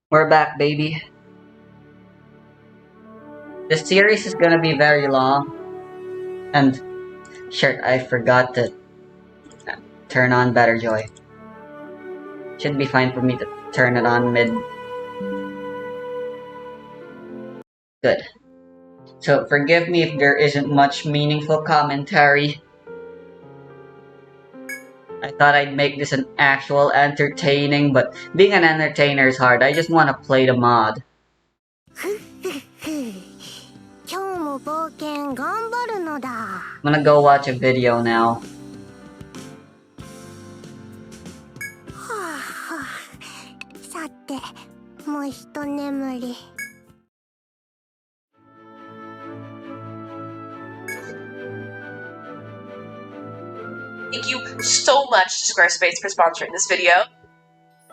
We're back, baby. The series is gonna be very long. And shit, I forgot to turn on Better Joy. Should be fine for me to turn it on mid. Good. So forgive me if there isn't much meaningful commentary. I thought I'd make this an actual entertaining, but being an entertainer is hard. I just want to play the mod. I'm gonna go watch a video now. Thank you so much, Squarespace, for sponsoring this video.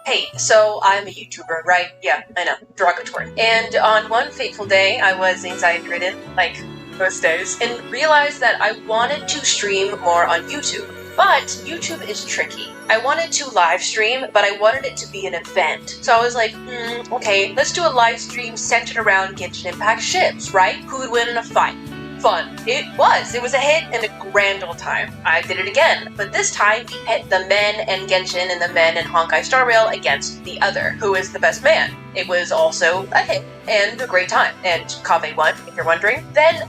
Hey, so I'm a YouTuber, right? Yeah, I know, derogatory. And on one fateful day, I was anxiety-ridden, like most days, and realized that I wanted to stream more on YouTube. But YouTube is tricky. I wanted to live stream, but I wanted it to be an event. So I was like, okay, let's do a live stream centered around Genshin Impact ships, right? Who would win in a fight? Fun. It was a hit and a grand old time. I did it again, but this time we pit the men and Genshin and the men and Honkai Star Rail against the other, who is the best man. It was also a hit and a great time, and Kaveh won, if you're wondering. Then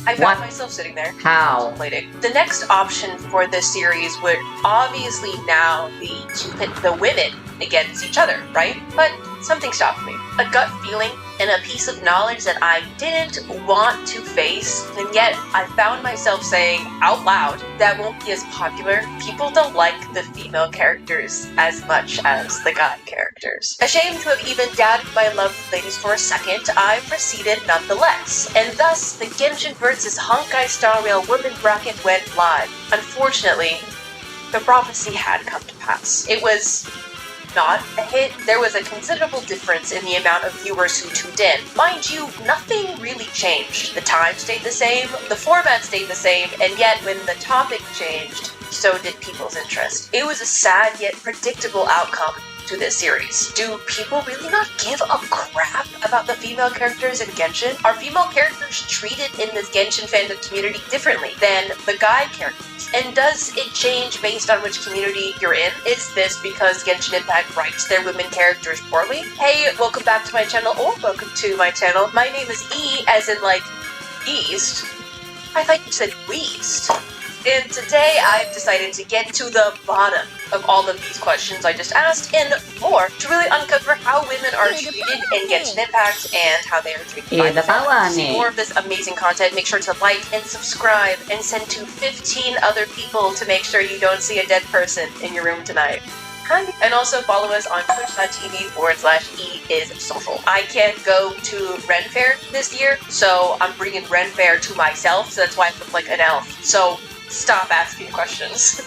I found myself sitting there contemplating. The next option for this series would obviously now be to pit the women against each other, right? But something stopped me. A gut feeling and a piece of knowledge that I didn't want to face, and yet I found myself saying out loud, that won't be as popular. People don't like the female characters as much as the guy characters. Ashamed to have even doubted my love for ladies for a second, I proceeded nonetheless, and thus the Genshin vs Honkai Star Rail women bracket went live. Unfortunately, the prophecy had come to pass. It was not a hit. There was a considerable difference in the amount of viewers who tuned in. Mind you, nothing really changed. The time stayed the same, the format stayed the same, and yet when the topic changed, so did people's interest. It was a sad yet predictable outcome to this series. Do people really not give a crap about the female characters in Genshin? Are female characters treated in this Genshin fandom community differently than the guy characters? And does it change based on which community you're in? Is this because Genshin Impact writes their women characters poorly? Hey, welcome back to my channel, or welcome to my channel. My name is E, as in like, East. I thought you said Weast. And today I've decided to get to the bottom of all of these questions I just asked and more to really uncover how women are treated in Genshin Impact and how they are treated by the fans. For more of this amazing content, make sure to like and subscribe and send to 15 other people to make sure you don't see a dead person in your room tonight. And also follow us on twitch.tv/E-is-social. I can't go to Ren Fair this year, so I'm bringing Ren Fair to myself, so that's why I look like an elf. So stop asking questions.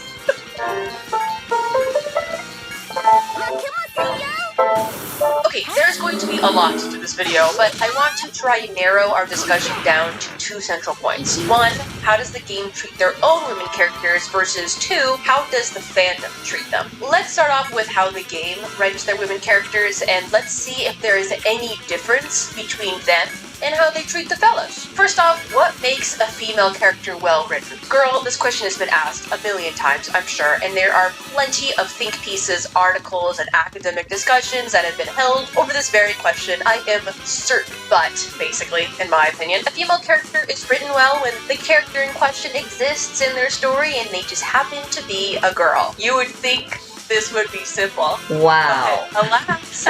Okay, there's going to be a lot to this video, but I want to try and narrow our discussion down to two central points. One, how does the game treat their own women characters, versus two, how does the fandom treat them? Let's start off with how the game writes their women characters, and let's see if there is any difference between them and how they treat the fellas. First off, what makes a female character well written? Girl, this question has been asked a million times, I'm sure, and there are plenty of think pieces, articles, and academic discussions that have been held over this very question, I am certain. But, basically, in my opinion, a female character is written well when the character in question exists in their story and they just happen to be a girl. You would think this would be simple. Wow. But alas.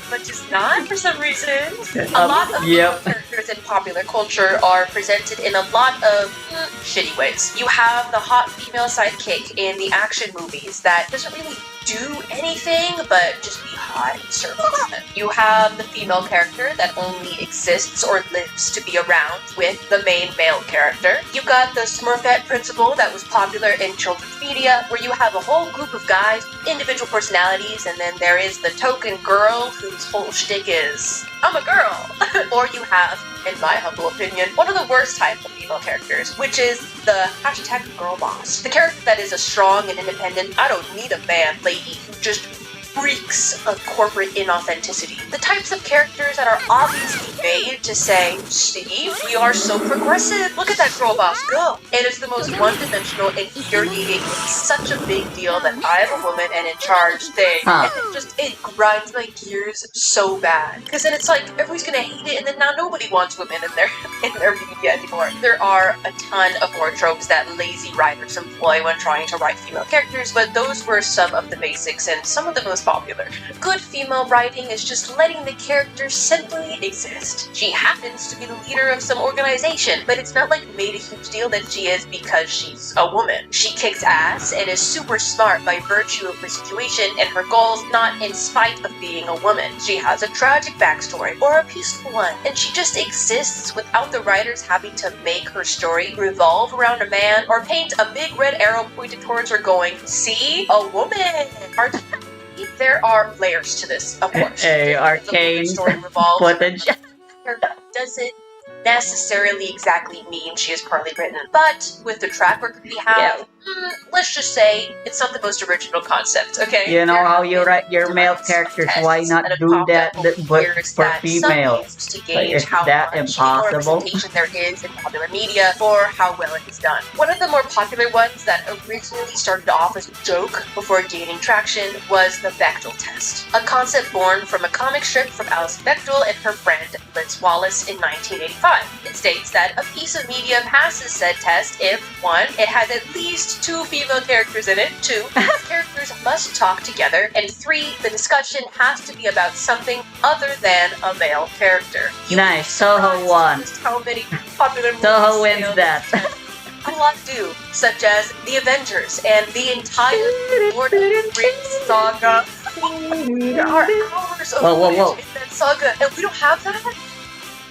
But just not for some reason. A lot of characters in popular culture are presented in a lot of shitty ways. You have the hot female sidekick in the action movies that doesn't really do anything but just be hot and serve women. You have the female character that only exists or lives to be around with the main male character. You got the Smurfette principle that was popular in children's media, where you have a whole group of guys, individual personalities, and then there is the token girl whose whole shtick is, I'm a girl. Or you have, in my humble opinion, one of the worst type of female characters, which is the #girl boss. The character that is a strong and independent, I don't need a man lady who just reeks of corporate inauthenticity. The types of characters that are obviously made to say, see, we are so progressive, look at that girl boss go. And it's the most one-dimensional, infuriating, such a big deal that I am a woman and in charge thing. And it grinds my gears so bad. Because then it's like, everybody's gonna hate it, and then now nobody wants women in their media anymore. There are a ton of more tropes that lazy writers employ when trying to write female characters, but those were some of the basics and some of the most popular. Good female writing is just letting the character simply exist. She happens to be the leader of some organization, but it's not like made a huge deal that she is because she's a woman. She kicks ass and is super smart by virtue of her situation and her goals, not in spite of being a woman. She has a tragic backstory or a peaceful one, and she just exists without the writers having to make her story revolve around a man or paint a big red arrow pointed towards her going, see, a woman. There are layers to this, of course. Arcane footage. Doesn't necessarily exactly mean she is poorly written, but with the track record we have, let's just say it's not the most original concept, okay? You know how you write your male characters, why not do that but for females? To gauge is how that much impossible? representation there is in popular media or how well it is done. One of the more popular ones that originally started off as a joke before gaining traction was the Bechdel test, a concept born from a comic strip from Alice Bechdel and her friend Liz Wallace in 1985. It states that a piece of media passes said test if 1. It has at least 2 female characters in it, 2. Characters must talk together, and 3. The discussion has to be about something other than a male character. Nice, Soho won. How many popular movies Soho wins that. A lot do, such as The Avengers and the entire Lord of the Rings saga. There are hours of footage in that saga, and we don't have that?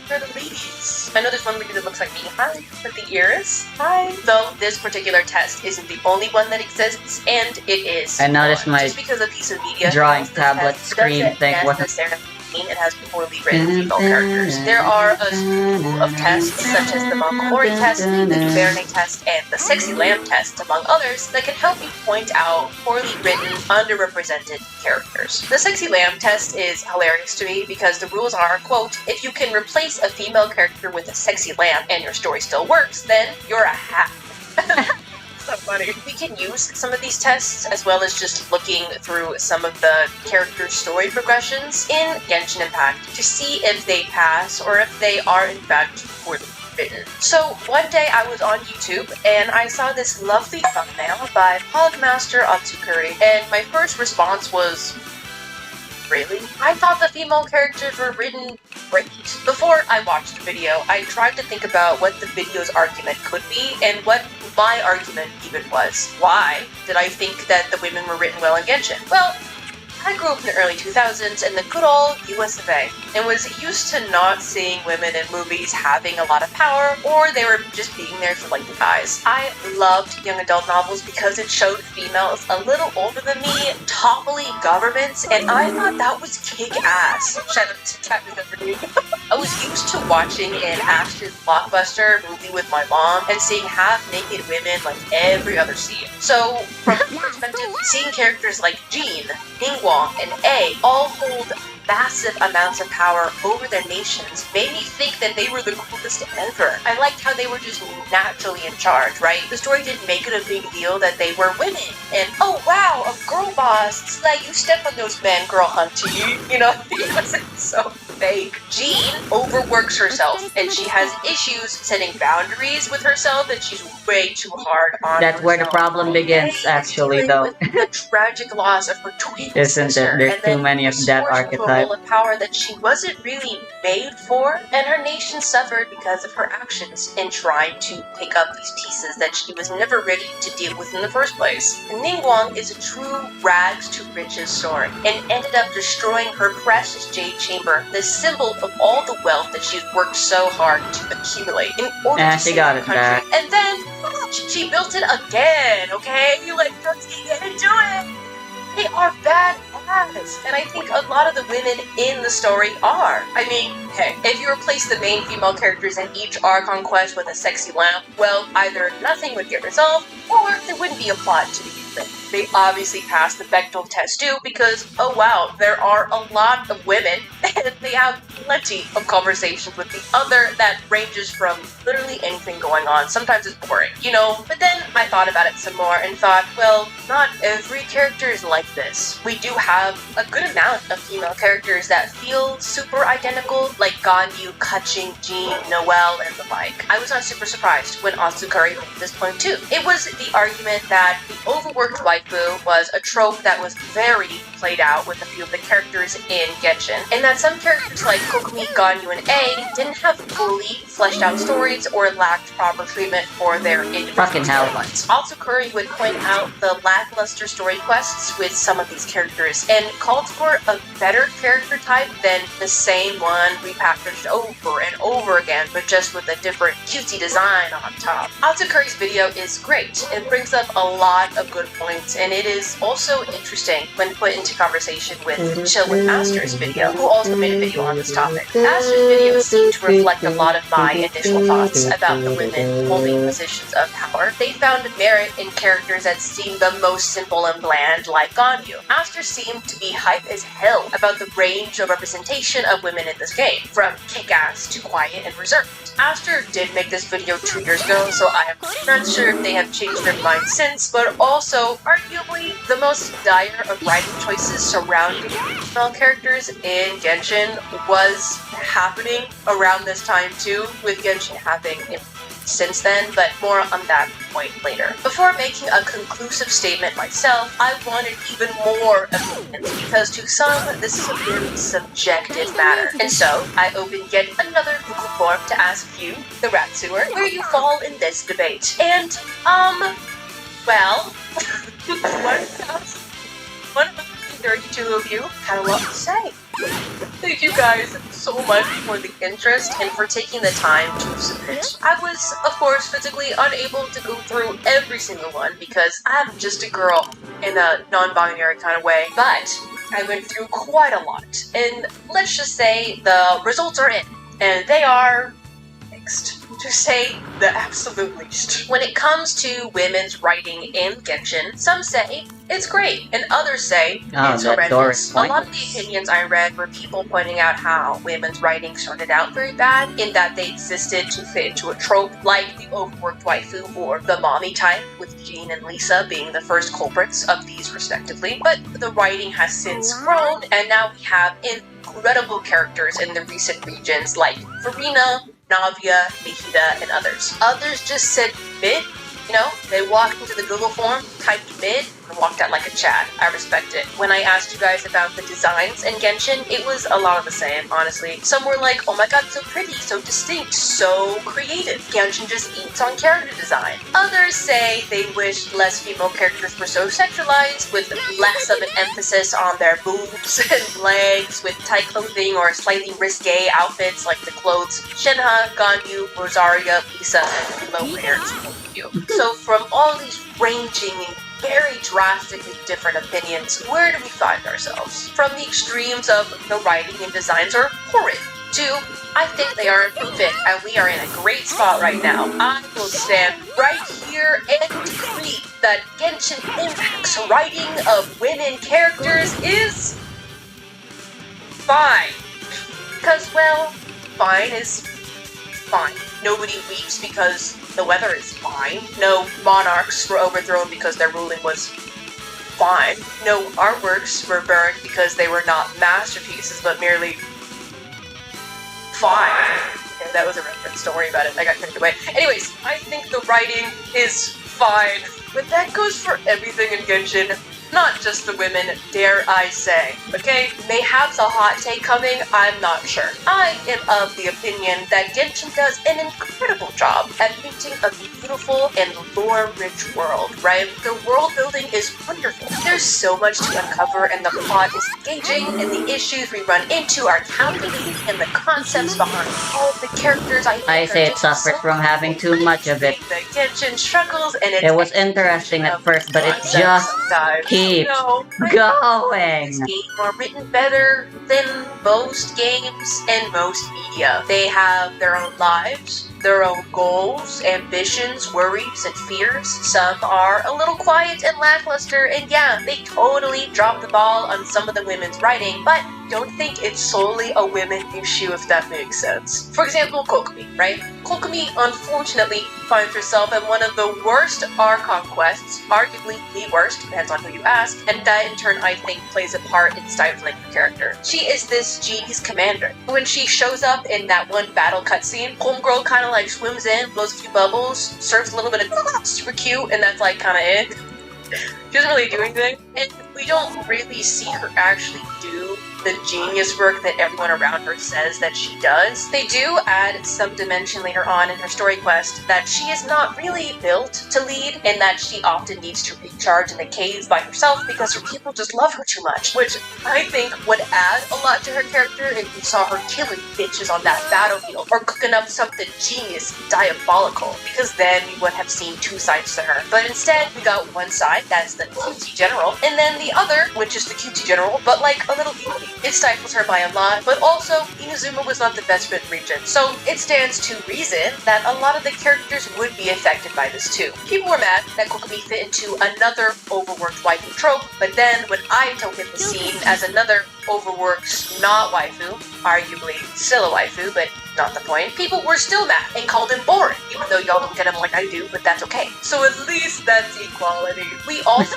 For the ladies. I know there's one lady that looks like me. Hi. With the ears. Hi. Though this particular test isn't the only one that exists, and it is. I noticed my just because a piece of media drawing tablet screen thing wasn't. It has poorly written female characters. There are a slew of tests, such as the Montgomery test, the Duvernay test, and the Sexy Lamb test, among others, that can help you point out poorly written, underrepresented characters. The Sexy Lamb test is hilarious to me because the rules are, quote, if you can replace a female character with a sexy lamb and your story still works, then you're a hack. So funny. We can use some of these tests as well as just looking through some of the character story progressions in Genshin Impact to see if they pass or if they are in fact poorly written. So one day I was on YouTube and I saw this lovely thumbnail by Pugmaster Atsukuri, and my first response was, really? I thought the female characters were written great. Before I watched the video, I tried to think about what the video's argument could be and what my argument even was. Why did I think that the women were written well in Genshin? Well, I grew up in the early 2000s in the good old US of A and was used to not seeing women in movies having a lot of power, or they were just being there for like the guys. I loved young adult novels because it showed females a little older than me toppling governments, and I thought that was kick-ass. Shout out to Katniss Everdeen. I was used to watching an action blockbuster movie with my mom and seeing half-naked women like every other scene. So, from a perspective, seeing characters like Jean, Ningguang, and A all hold massive amounts of power over their nations made me think that they were the coolest ever. I liked how they were just naturally in charge, right? The story didn't make it a big deal that they were women. And, oh wow, a girl boss. It's like you step on those men, girl hunty. You know, it wasn't so fake. Jean overworks herself, and she has issues setting boundaries with herself, and she's way too hard on That's where the problem begins, actually, though. The tragic loss of her twin Isn't sister, it? There's too many of that archetype. Of power that she wasn't really made for, and her nation suffered because of her actions in trying to pick up these pieces that she was never ready to deal with in the first place. Ningguang is a true rags to riches story, and ended up destroying her precious jade chamber, the symbol of all the wealth that she's worked so hard to accumulate in order to she save got the it country. back. And then she built it again, okay? Like, let's get into it. They are badass, and I think a lot of the women in the story are. I mean, hey, if you replace the main female characters in each Archon quest with a sexy lamp, well, either nothing would get resolved, or there wouldn't be a plot to begin with. They obviously passed the Bechdel test too because, oh wow, there are a lot of women and they have plenty of conversations with the other that ranges from literally anything going on. Sometimes it's boring, you know? But then I thought about it some more and thought, well, not every character is like this. We do have a good amount of female characters that feel super identical, like Ganyu, Kaching, Jean, Noelle, and the like. I was not super surprised when Asukari made this point too. It was the argument that the overworked waifu was a trope that was very played out with a few of the characters in Genshin, and that some characters like Kokumi, Ganyu, and A didn't have fully fleshed out stories or lacked proper treatment for their individual storylines. Asukari would point out the lackluster story quests with some of these characters and called for a better character type than the same one repackaged over and over again, but just with a different cutesy design on top. Asukari's video is great. It brings up a lot of good points, and it is also interesting when put into conversation with Chill with Aster's video, who also made a video on this topic. Aster's video seemed to reflect a lot of my initial thoughts about the women holding positions of power. They found merit in characters that seemed the most simple and bland, like Ganyu. Aster seemed to be hype as hell about the range of representation of women in this game, from kick-ass to quiet and reserved. Aster did make this video 2 years ago, so I am not sure if they have changed their mind since, but also, arguably, the most dire of writing choices surrounding female characters in Genshin was happening around this time too, with Genshin having since then, but more on that point later. Before making a conclusive statement myself, I wanted even more opinions, because to some, this is a very subjective matter. And so, I opened yet another Google form to ask you, the rat sewer, where you fall in this debate. And, well, 132 of you had a lot to say. Thank you guys so much for the interest and for taking the time to submit. I was, of course, physically unable to go through every single one because I'm just a girl in a non-binary kind of way, but I went through quite a lot. And let's just say the results are in, and they are mixed, to say the absolute least. When it comes to women's writing in Genshin, some say it's great, and others say it's horrendous. A lot of the opinions I read were people pointing out how women's writing started out very bad, in that they existed to fit into a trope like the overworked waifu or the mommy type, with Jean and Lisa being the first culprits of these respectively. But the writing has since grown, and now we have incredible characters in the recent regions like Farina, Navia, Nikita, and others. Others just said mid. You know, they walked into the Google form, typed mid, and walked out like a Chad. I respect it. When I asked you guys about the designs in Genshin, it was a lot of the same, honestly. Some were like, oh my god, so pretty, so distinct, so creative. Genshin just eats on character design. Others say they wish less female characters were so sexualized, with less of an emphasis on their boobs and legs, with tight clothing or slightly risque outfits like the clothes Shenhe, Ganyu, Rosaria, Lisa, and Lo wears. So from all these ranging and very drastically different opinions, where do we find ourselves? From the extremes of the writing and designs are horrid, to I think they are improving and we are in a great spot right now. I will stand right here and decree that Genshin Impact's writing of women characters is fine. Because, well, fine is fine. Nobody weeps because the weather is fine. No monarchs were overthrown because their ruling was fine. No artworks were burned because they were not masterpieces, but merely fine. Okay, that was a reference. Don't worry about it. I got carried away. Anyways, I think the writing is fine. But that goes for everything in Genshin. Not just the women, dare I say. Okay, mayhaps a hot take coming, I'm not sure. I am of the opinion that Genshin does an incredible job at painting a beautiful and lore-rich world, right? The world building is wonderful. There's so much to uncover, and the plot is engaging, and the issues we run into are captivating, and the concepts behind all of the characters I say it suffers from having too much of it. The Genshin struggles, and it was interesting at first, but it just keeps No, going. this game are written better than most games and most media. They have their own lives, their own goals, ambitions, worries, and fears. Some are a little quiet and lackluster, and yeah, they totally drop the ball on some of the women's writing, but don't think it's solely a women issue, if that makes sense. For example, Kokomi, right? Kokomi unfortunately finds herself in one of the worst Archon quests, arguably the worst, depends on who you ask, and that in turn I think plays a part in stifling her character. She is this genius commander. When she shows up in that one battle cutscene, Homegirl kind of like swims in, blows a few bubbles, serves a little bit of super cute, and that's like kind of it. She doesn't really do anything, and we don't really see her actually do the genius work that everyone around her says that she does. They do add some dimension later on in her story quest that she is not really built to lead, and that she often needs to recharge in the caves by herself because her people just love her too much, which I think would add a lot to her character if we saw her killing bitches on that battlefield or cooking up something genius and diabolical, because then we would have seen two sides to her. But instead, we got one side, that's the cutesy general, and then the other, which is the cutesy general, but like a little beauty. It stifles her by a lot, but also Inazuma was not the best written region, so it stands to reason that a lot of the characters would be affected by this too. People were mad that Kokomi fit into another overworked waifu trope, but then when I took in the scene as another overworked not waifu, arguably still a waifu, but not the point, people were still mad and called him boring, even though y'all don't get him like I do, but that's okay. So at least that's equality. We also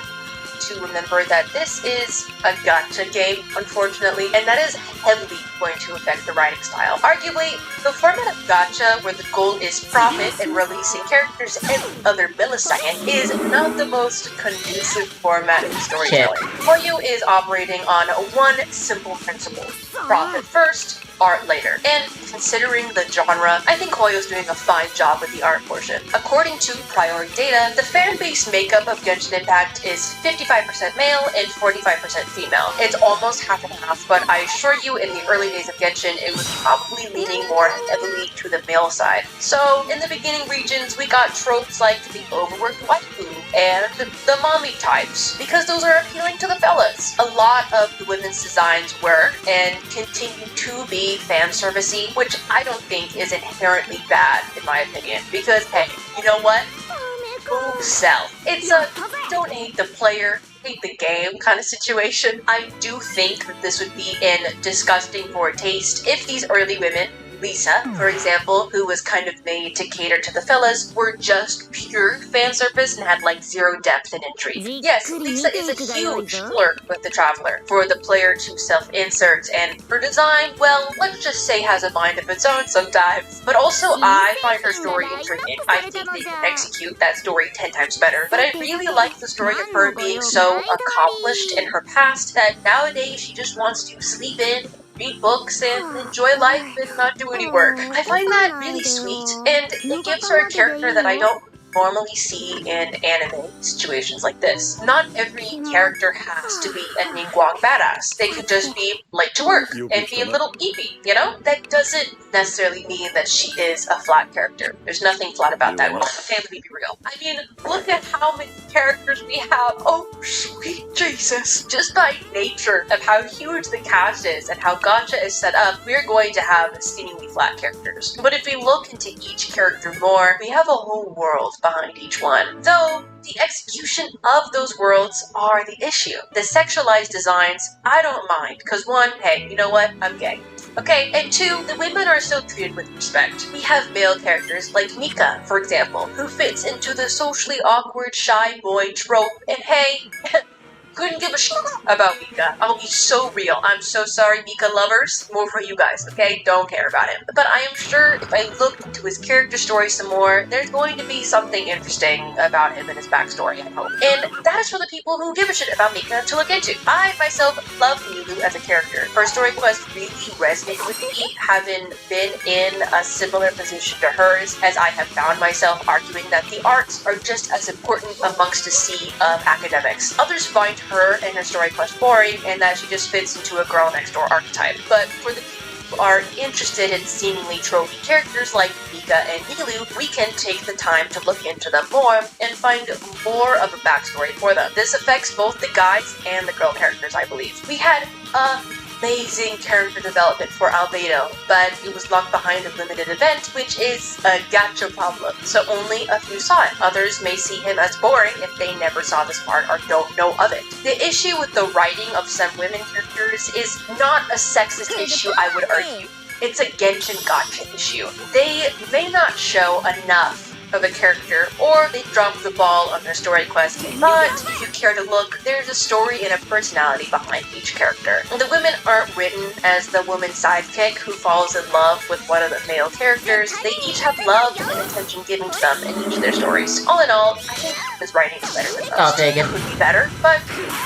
to remember that this is a gacha game, unfortunately, and that is heavily going to affect the writing style. Arguably, the format of gacha, where the goal is profit and releasing characters every other millisecond, is not the most conducive format in storytelling. Koyu is operating on one simple principle: profit first, art later. And considering the genre, I think Koyo's doing a fine job with the art portion. According to priority data, the fan base makeup of Genshin Impact is 55% male and 45% female. It's almost half and half, but I assure you in the early days of Genshin, it was probably leaning more heavily to the male side. So in the beginning regions, we got tropes like the overworked waifu and the mommy types, because those are appealing to the fellas. A lot of the women's designs were and continue to be fan servicey, which I don't think is inherently bad in my opinion, because hey, you know what? Move sell. It's a don't hate the player, hate the game kind of situation. I do think that this would be in disgusting poor taste if these early women, Lisa, for example, who was kind of made to cater to the fellas, were just pure fan service and had like zero depth and intrigue. Yes, Lisa is a huge flirt with the Traveler for the player to self-insert, and her design, well, let's just say has a mind of its own sometimes. But also, I find her story intriguing. I think they can execute that story 10 times better, but I really like the story of her being so accomplished in her past that nowadays she just wants to sleep in, read books, and enjoy life and not do any work. I find that really sweet, and it gives her a character that I don't normally see in anime situations like this. Not every character has to be a Ningguang badass. They could just be late to work and be a little eepy, you know? That doesn't necessarily mean that she is a flat character. There's nothing flat about that one. Okay, let me be real. I mean, look at how many characters we have. Oh, sweet Jesus. Just by nature of how huge the cast is and how gacha is set up, we're going to have seemingly flat characters. But if we look into each character more, we have a whole world behind each one. Though, the execution of those worlds are the issue. The sexualized designs, I don't mind, because one, hey, you know what? I'm gay. Okay, and two, the women are still treated with respect. We have male characters like Mika, for example, who fits into the socially awkward shy boy trope, and hey, couldn't give a shit about Mika. I'll be so real. I'm so sorry, Mika lovers. More for you guys, okay? Don't care about him. But I am sure if I look into his character story some more, there's going to be something interesting about him and his backstory, I hope. And that is for the people who give a shit about Mika to look into. I, myself, love Milu as a character. Her story quest really resonated with me, having been in a similar position to hers, as I have found myself arguing that the arts are just as important amongst a sea of academics. Others find her and her story quest boring, and that she just fits into a girl next door archetype. But for the are interested in seemingly trophy characters like Mika and Nilu, we can take the time to look into them more and find more of a backstory for them. This affects both the guys and the girl characters, I believe. We had amazing character development for Albedo, but it was locked behind a limited event, which is a gacha problem, so only a few saw it. Others may see him as boring if they never saw this part or don't know of it. The issue with the writing of some women characters is not a sexist issue, I would argue. It's a Genshin Gacha issue. They may not show enough of a character, or they drop the ball on their story quest, but if you care to look, there's a story and a personality behind each character. The women aren't written as the woman sidekick who falls in love with one of the male characters. They each have love and attention given to them in each of their stories. All in all, I think his writing is better than most. I'll take it. It could be better, but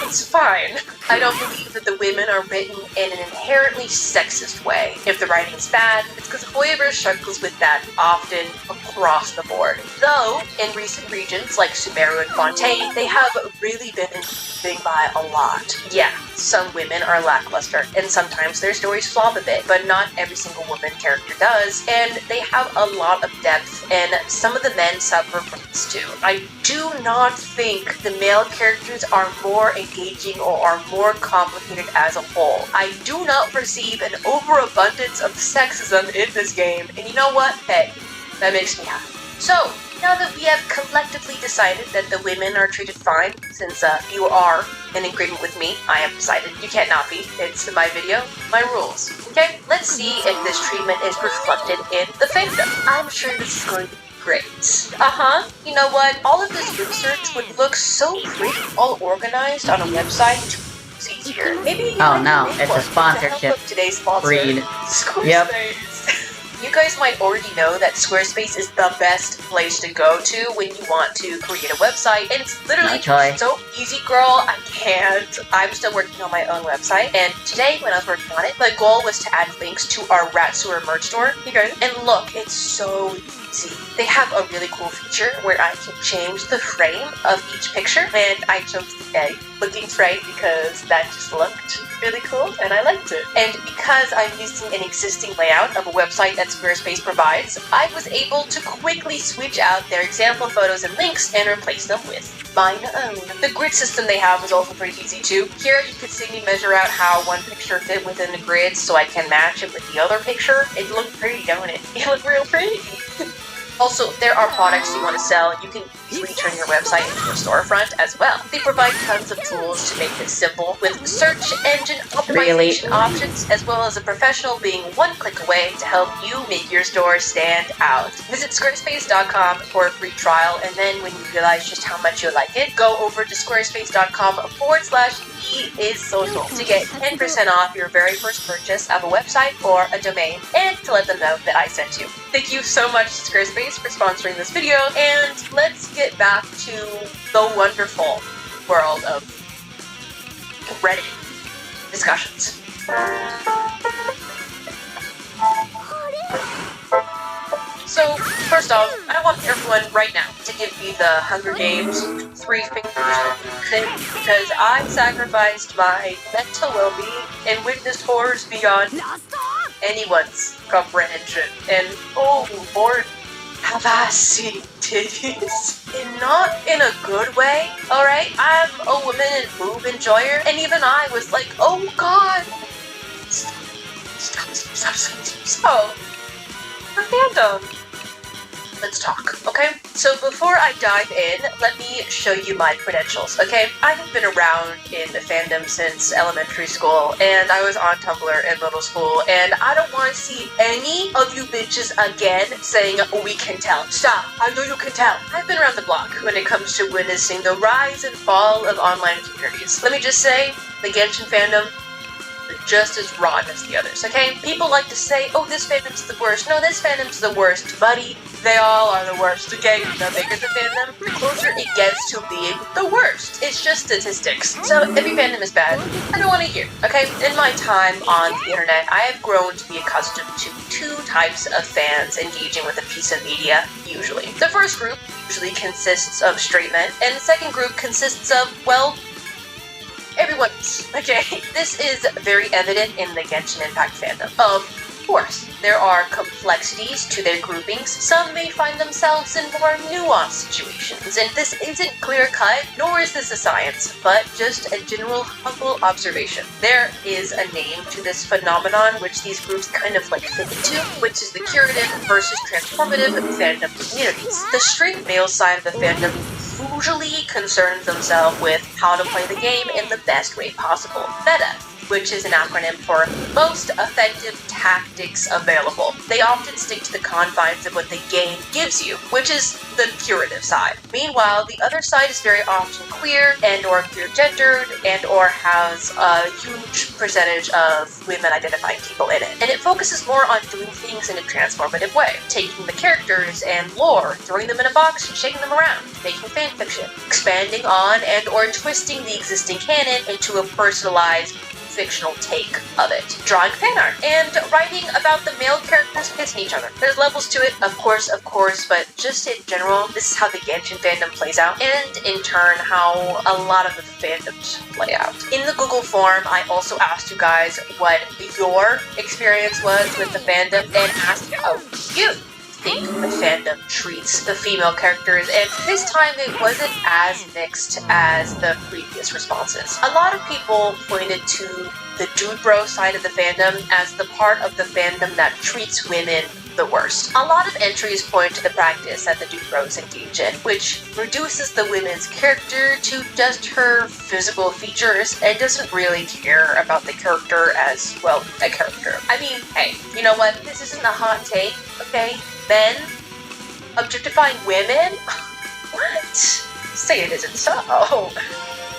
it's fine. I don't believe that the women are written in an inherently sexist way. If the writing is bad, it's because Hoiber struggles with that often across the board. Though, in recent regions like Sumeru and Fontaine, they have really been improving by a lot. Yeah, some women are lackluster, and sometimes their stories flop a bit, but not every single woman character does, and they have a lot of depth, and some of the men suffer from this too. I do not think the male characters are more engaging or are more complicated as a whole. I do not perceive an overabundance of sexism in this game, and you know what? Hey, that makes me happy. So, now that we have collectively decided that the women are treated fine, since you are in agreement with me, I have decided you can't not be. It's my video, my rules. Okay, let's see if this treatment is reflected in the fandom. I'm sure this is going to be great. You know what? All of this research would look so pretty, all organized on a website. It's easier. Maybe. Oh no, it's a sponsorship. Today's sponsor. Read. Squarespace. Yep. You guys might already know that Squarespace is the best place to go to when you want to create a website, and it's literally so easy, girl. I can't. I'm still working on my own website, and today when I was working on it, my goal was to add links to our Rat Sewer merch store. Okay. And look, it's so easy. They have a really cool feature where I can change the frame of each picture, and I chose the egg looking frame because that just looked really cool and I liked it. And because I'm using an existing layout of a website that Squarespace provides, I was able to quickly switch out their example photos and links and replace them with mine own. The grid system they have is also pretty easy too. Here you can see me measure out how one picture fit within the grid so I can match it with the other picture. It looked pretty, don't it? It looked real pretty. Also, there are products you want to sell. You can easily turn your website into a storefront as well. They provide tons of tools to make this simple, with search engine optimization options, as well as a professional being one click away to help you make your store stand out. Visit squarespace.com for a free trial, and then when you realize just how much you like it, go over to squarespace.com/yyyy to get 10% off your very first purchase of a website or a domain, and to let them know that I sent you. Thank you so much, Squarespace, for sponsoring this video, and let's get back to the wonderful world of Reddit discussions. So, first off, I want everyone right now to give me the Hunger Games 3 fingers thing, because I sacrificed my mental well-being and witnessed horrors beyond anyone's comprehension. And oh Lord, have I seen titties? And not in a good way, alright? I'm a woman and boob enjoyer, and even I was like, oh god! Stop. So, the fandom. Let's talk, okay? So before I dive in, let me show you my credentials, okay? I have been around in the fandom since elementary school, and I was on Tumblr in middle school, and I don't want to see any of you bitches again saying, oh, we can tell. Stop, I know you can tell. I've been around the block when it comes to witnessing the rise and fall of online communities. Let me just say, the Genshin fandom, just as rotten as the others, okay? People like to say, oh, this fandom's the worst. No, this fandom's the worst, buddy. They all are the worst, okay? The bigger the fandom, the closer it gets to being the worst. It's just statistics. So, every fandom is bad. I don't want to hear, okay? In my time on the internet, I have grown to be accustomed to 2 types of fans engaging with a piece of media, usually. The first group usually consists of straight men, and the second group consists of, well, everyone's, okay? This is very evident in the Genshin Impact fandom. Of course, there are complexities to their groupings. Some may find themselves in more nuanced situations, and this isn't clear-cut, nor is this a science, but just a general humble observation. There is a name to this phenomenon which these groups kind of like fit into, which is the curative versus transformative fandom communities. The straight male side of the fandom usually concerns themselves with how to play the game in the best way possible. Meta, which is an acronym for most effective tactics available. They often stick to the confines of what the game gives you, which is the curative side. Meanwhile, the other side is very often queer and or queer gendered and or has a huge percentage of women identifying people in it. And it focuses more on doing things in a transformative way, taking the characters and lore, throwing them in a box and shaking them around, making fanfiction, expanding on and or twisting the existing canon into a personalized fictional take of it, drawing fan art, and writing about the male characters kissing each other. There's levels to it, of course, but just in general, this is how the Genshin fandom plays out, and in turn, how a lot of the fandoms play out. In the Google form, I also asked you guys what your experience was with the fandom, and asked how you think the fandom treats the female characters, and this time it wasn't as mixed as the previous responses. A lot of people pointed to the dude bro side of the fandom as the part of the fandom that treats women the worst. A lot of entries point to the practice that the dude bros engage in, which reduces the women's character to just her physical features and doesn't really care about the character as, well, a character. I mean, hey, you know what? This isn't a hot take, okay? Men objectifying women? What? Say it isn't so.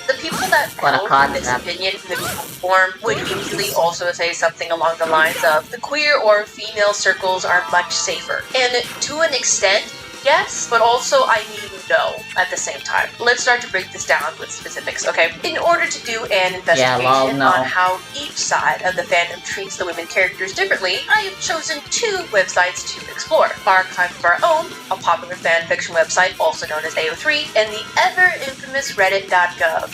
The people that held this opinion in the Google form would usually also say something along the lines of the queer or female circles are much safer. And to an extent, yes, but also I mean no at the same time. Let's start to break this down with specifics, okay? In order to do an investigation on how each side of the fandom treats the women characters differently, I have chosen two websites to explore. Archive of Our Own, a popular fanfiction website also known as AO3, and the ever-infamous reddit.gov.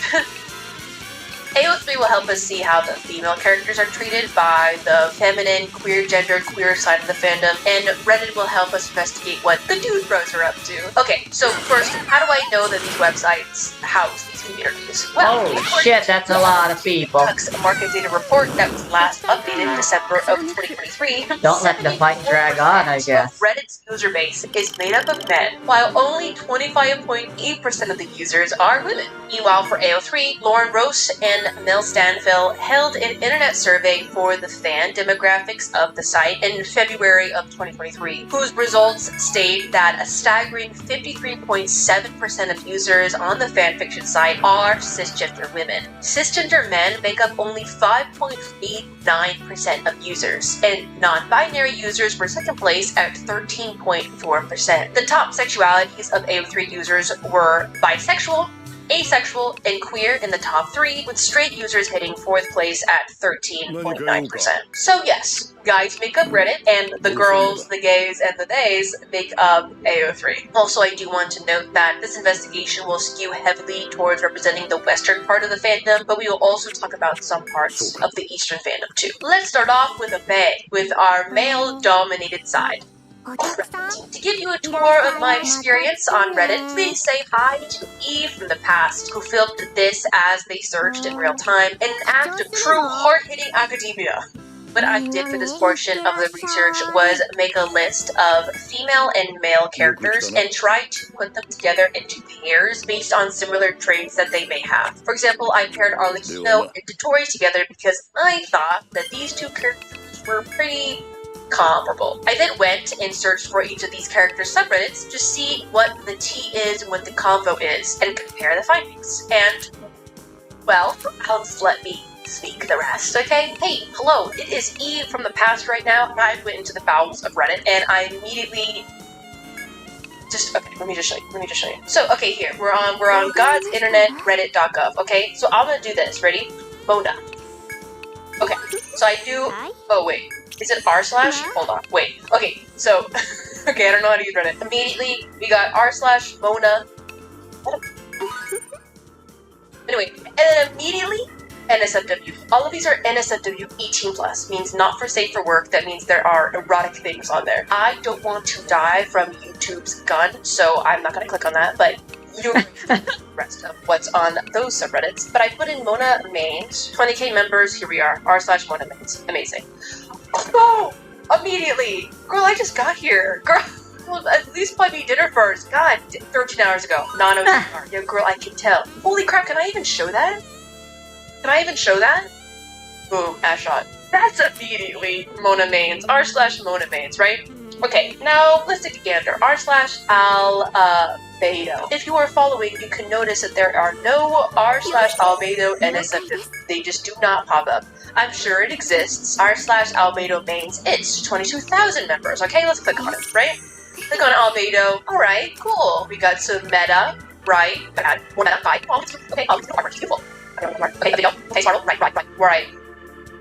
AO3 will help us see how the female characters are treated by the feminine, queer-gendered, queer side of the fandom, and Reddit will help us investigate what the dude bros are up to. Okay, so first, how do I know that these websites house these communities? Well, oh shit, that's a lot of people. A market data report that was last updated in December of 2023. Don't let the fight drag on, I guess. Reddit's user base is made up of men, while only 25.8% of the users are women. Meanwhile, for AO3, Lauren Rose and Mel Stanfill held an internet survey for the fan demographics of the site in February of 2023, whose results state that a staggering 53.7% of users on the fanfiction site are cisgender women. Cisgender men make up only 5.89% of users, and non-binary users were second place at 13.4%. The top sexualities of AO3 users were bisexual, asexual, and queer in the top three, with straight users hitting fourth place at 13.9%. So yes, guys make up Reddit, and the girls, the gays, and the theys make up AO3. Also, I do want to note that this investigation will skew heavily towards representing the western part of the fandom, but we will also talk about some parts of the eastern fandom too. Let's start off with a bang, with our male-dominated side. To give you a tour of my experience on Reddit, please say hi to Eve from the past, who filmed this as they searched in real time in an act of true hard-hitting academia. What I did for this portion of the research was make a list of female and male characters and try to put them together into pairs based on similar traits that they may have. For example, I paired Arlecchino and Dottore together because I thought that these two characters were pretty comparable. I then went and searched for each of these characters' subreddits to see what the tea is and what the convo is, and compare the findings. And, well, just let me speak the rest, okay? Hey, hello, it is Eve from the past right now, and I went into the bowels of Reddit, and I immediately okay, let me just show you. So, okay, here, we're on God's Internet, reddit.gov, okay? So I'm gonna do this, ready? Mona. Okay, so I do, oh wait. Is it r/? Hold on, wait. Okay, so, okay, I don't know how to use Reddit. Immediately, we got r/Mona. Anyway, and then immediately, NSFW. All of these are NSFW 18+, means not for safe for work. That means there are erotic things on there. I don't want to die from YouTube's gun, so I'm not going to click on that, but you're the rest of what's on those subreddits. But I put in Mona Mains, 20k members, here we are, r/Mona Mains. Amazing. Oh, immediately! Girl, I just got here. Girl, well, at least buy me dinner first. God, 13 hours ago. Non-OCR. Yeah, girl, I can tell. Holy crap, can I even show that? Can I even show that? Boom, ass shot. That's immediately Mona Mains, r/Mona Mains, right? Okay, now let's take a gander. r/Albedo. If you are following, you can notice that there are no r/Albedo NSFW. They just do not pop up. I'm sure it exists. r/Albedo Mains, it's 22,000 members. Okay, let's click on it, right? Click on Albedo. Alright, cool. We got some meta, right? Bad. More meta, bye. Okay, beautiful. Okay, video. Okay, Sparkle. Right.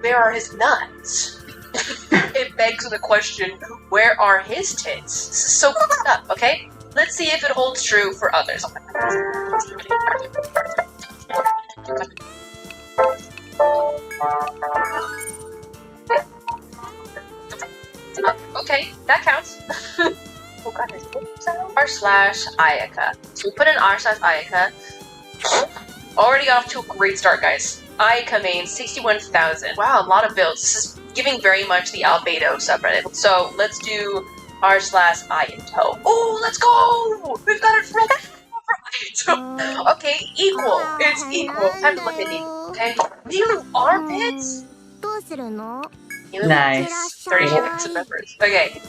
Where are his nuts? It begs the question, where are his tits? This is so fucked up, okay? Let's see if it holds true for others. Okay, that counts. r/Ayaka. So we put in r/Ayaka. Already off to a great start, guys. Ayaka Mains, 61,000. Wow, a lot of builds. This is giving very much the Albedo subreddit. So let's do r/Ayato. Oh, let's go! We've got it for Ayato. Okay, equal. It's equal. Time to look at Nilu. Okay, Nilu armpits. Nilu, Nice. 32,000 members. Okay.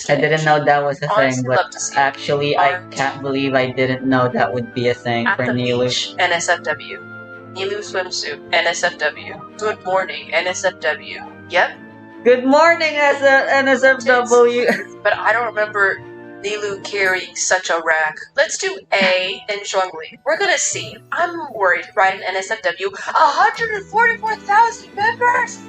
I didn't know that was a Honestly, thing, but love to see actually I can't believe I didn't know that would be a thing At for the Nilu. beach, NSFW. Nilu swimsuit, NSFW. Good morning, NSFW. Yep. Good morning, NSFW! But I don't remember Nilu carrying such a rack. Let's do A and Zhongli. We're gonna see. I'm worried, right? An NSFW. 144,000 members!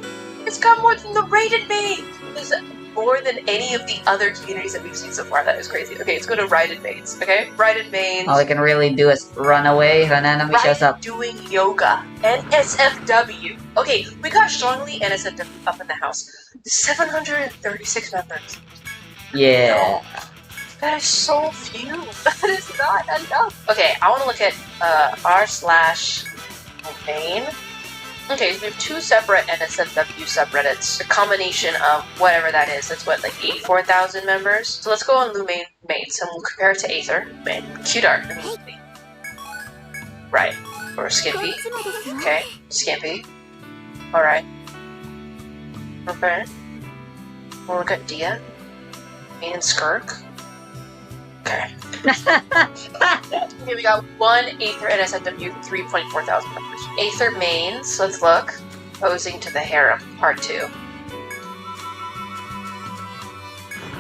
It's got more than the rated main! It's more than any of the other communities that we've seen so far. That is crazy. Okay, let's go to Rated Mains, okay? Rated Mains. All I can really do is run away when enemy shows up. Doing yoga. NSFW. Okay, we got strongly NSFW up in the house. 736 members. Yeah. No, that is so few. That is not enough. Okay, I want to look at r/main. Okay, so we have two separate NSFW subreddits. A combination of whatever that is. That's what, like 84,000 members? So let's go on Lumain Mains and we'll compare it to Aether. Man, cute art. Right. Or Skimpy. Okay, Skimpy. Alright. Okay. We'll look at Dia. Main and Skirk. Okay. Okay, we got one Aether NSFW, 3.4 thousand members. Aether Mains, let's look. Posing to the Harem, part 2.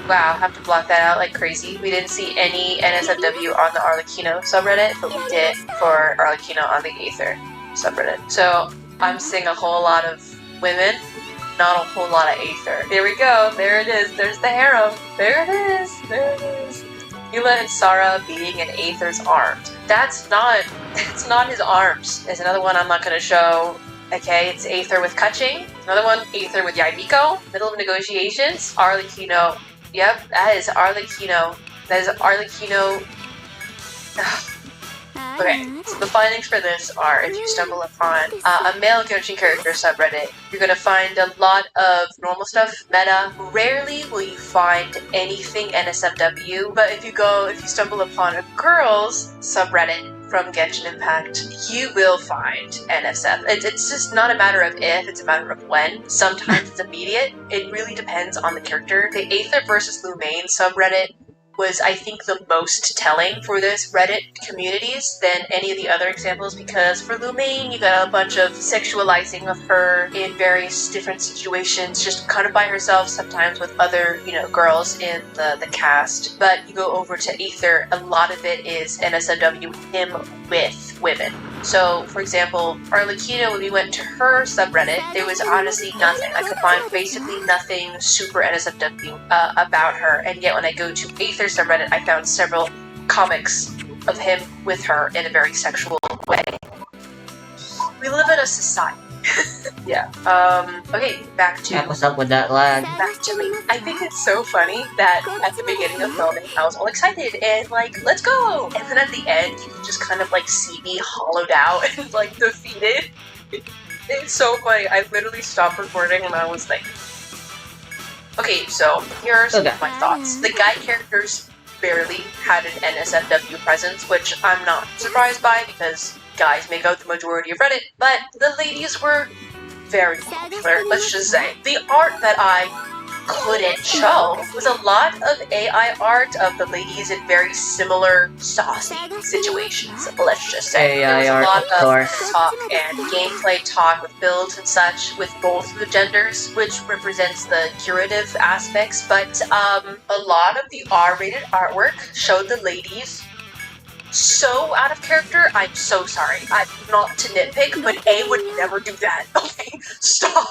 Wow, have to block that out like crazy. We didn't see any NSFW on the Arlecchino subreddit, but we did for Arlecchino on the Aether subreddit. So I'm seeing a whole lot of women, not a whole lot of Aether. There we go, there it is, there's the Harem. There it is, there it is. Hila and Sara beating an Aether's arms. It's not his arms. There's another one I'm not going to show. Okay, it's Aether with Kaching. Another one, Aether with Yaimiko. Middle of negotiations. Arlecchino. Yep, that is Arlecchino. That is Arlecchino. Okay, so the findings for this are, if you stumble upon a male Genshin character subreddit, you're gonna find a lot of normal stuff, meta. Rarely will you find anything NSFW, but if you stumble upon a girls subreddit from Genshin Impact, you will find NSF. It's just not a matter of if, it's a matter of when. Sometimes it's immediate. It really depends on the character. The Aether versus Lumain subreddit was, I think, the most telling for this Reddit communities than any of the other examples, because for Lumain, you got a bunch of sexualizing of her in various different situations, just kind of by herself, sometimes with other, girls in the cast. But you go over to Aether, a lot of it is NSFW, him with women. So, for example, Arlecchino, when we went to her subreddit, there was honestly nothing. I could find basically nothing super NSFW about her, and yet when I go to Aether subreddit, I found several comics of him with her in a very sexual way. We live in a society. Yeah. Okay, back to What's up with that lag? back to me. I think it's so funny that at the beginning of filming, I was all excited and like, let's go! And then at the end, you can just kind of like see me hollowed out and like defeated. It's so funny. I literally stopped recording and I was like, okay, so here are some of my thoughts. The guy characters barely had an NSFW presence, which I'm not surprised by because guys make up the majority of Reddit, but the ladies were very popular, let's just say. The art that I couldn't show was a lot of AI art of the ladies in very similar saucy situations, let's just say. AI there was art, a lot of of course. talk and gameplay talk with builds and such with both the genders, which represents the curative aspects, but a lot of the R-rated artwork showed the ladies so out of character. I'm so sorry. I'm not to nitpick, but A would never do that. Okay, stop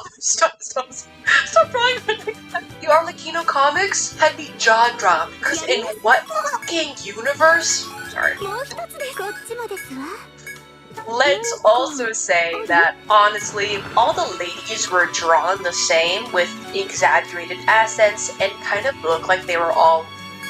drawing like that. The Arlecchino comics had me jaw dropped, because in what fucking universe? Sorry. Let's also say that, honestly, all the ladies were drawn the same with exaggerated assets and kind of looked like they were all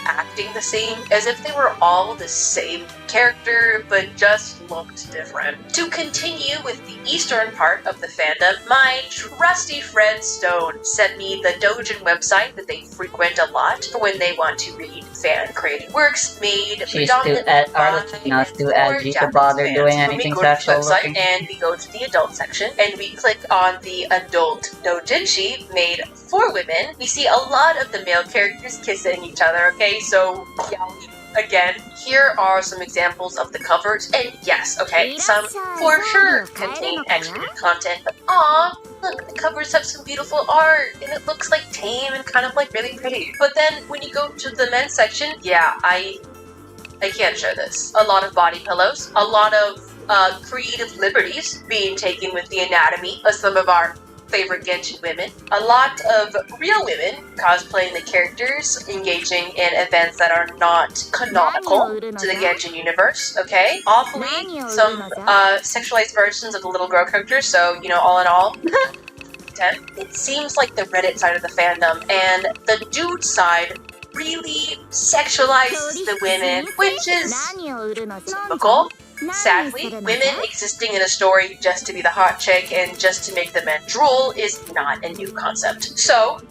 acting the same, as if they were all the same character, but just looked different. To continue with the eastern part of the fandom, my trusty friend Stone sent me the Dojin website that they frequent a lot for when they want to read fan-created works made She's predominantly too edgy to bother doing anything sexual looking. And we go to the adult section, and we click on the adult doujinshi made for women. We see a lot of the male characters kissing each other, okay? So, yeah, again, here are some examples of the covers, and yes, okay, some for sure contain X-rated content, but aw, look, the covers have some beautiful art, and it looks like tame and kind of like really pretty. But then, when you go to the men's section, yeah, I can't show this. A lot of body pillows, a lot of creative liberties being taken with the anatomy of some of our favorite Genshin women, a lot of real women cosplaying the characters, engaging in events that are not canonical to the Genshin universe, okay? Awfully, some sexualized versions of the little girl characters, so, you know, all in all, 10. It seems like the Reddit side of the fandom and the dude side really sexualizes the women, which is typical. Sadly, women existing in a story just to be the hot chick and just to make the men drool is not a new concept. So,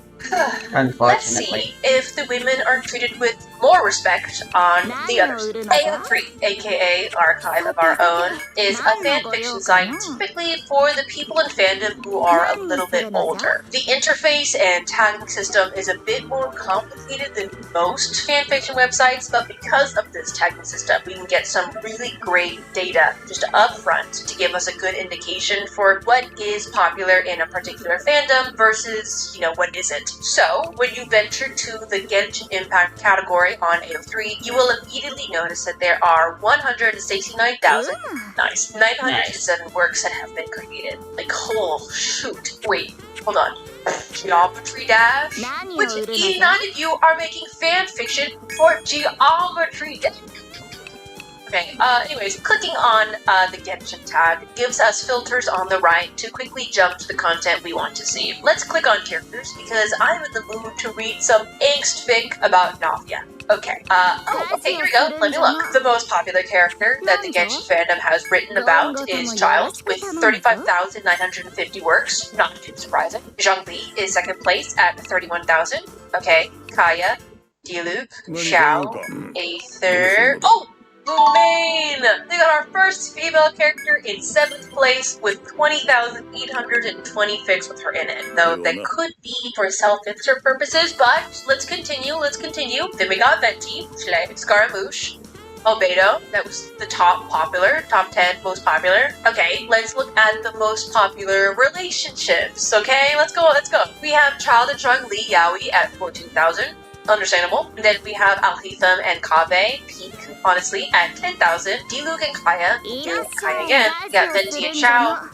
let's see if the women are treated with more respect on the others. AO3, aka Archive of Our Own, is a fanfiction site typically for the people in fandom who are a little bit older. The interface and tagging system is a bit more complicated than most fanfiction websites, but because of this tagging system, we can get some really great data just up front to give us a good indication for what is popular in a particular fandom versus, you know, what isn't. So, when you venture to the Genshin Impact category on AO3, you will immediately notice that there are 907 works that have been created. Like, oh, shoot. Wait, hold on. Geometry Dash? Which 89 of you are making fan fiction for Geometry Dash? Okay, anyways, clicking on the Genshin tag gives us filters on the right to quickly jump to the content we want to see. Let's click on characters because I'm in the mood to read some angst fic about Navia. Okay, okay, here we go. Let me look. The most popular character that the Genshin fandom has written about is Child, with 35,950 works. Not too surprising. Zhongli is second place at 31,000. Okay, Kaya, Diluc, Xiao, Aether. Oh! Booming! We got our first female character in 7th place with 20,820 fics with her in it. Though that could be for self-insert purposes, but let's continue. Then we got Venti, Schley, Scaramouche, Albedo, that was the top 10 most popular. Okay, let's look at the most popular relationships, okay? Let's go. We have Child and Zhongli Yaoi at 14,000. Understandable. And then we have Alhitham and Kabe, peak, honestly, at 10,000. Diluc and Kaya, Kaya again. We got Venti and Xiao,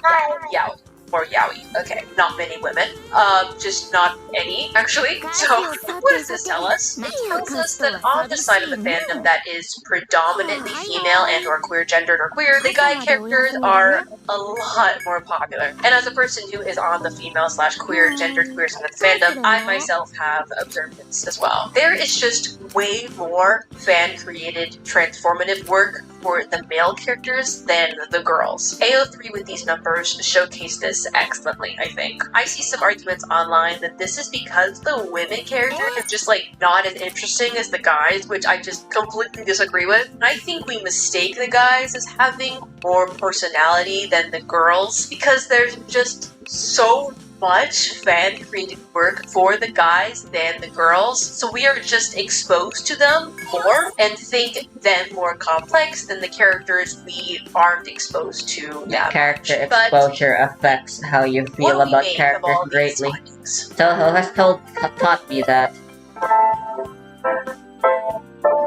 Yao. more yaoi. Okay, not many women. Just not any, actually. So, what does this tell us? It tells us that on the side of the fandom that is predominantly female and or queer gendered or queer, the guy characters are a lot more popular. And as a person who is on the female/queer gendered queer side of the fandom, I myself have observed this as well. There is just way more fan-created transformative work for the male characters than the girls. AO3 with these numbers showcase this excellently, I think. I see some arguments online that this is because the women characters are just like not as interesting as the guys, which I just completely disagree with. I think we mistake the guys as having more personality than the girls because there's just so much fan-created work for the guys than the girls, so we are just exposed to them more and think them more complex than the characters we aren't exposed to that Character much. exposure affects how you feel about characters greatly. Toho has taught me that.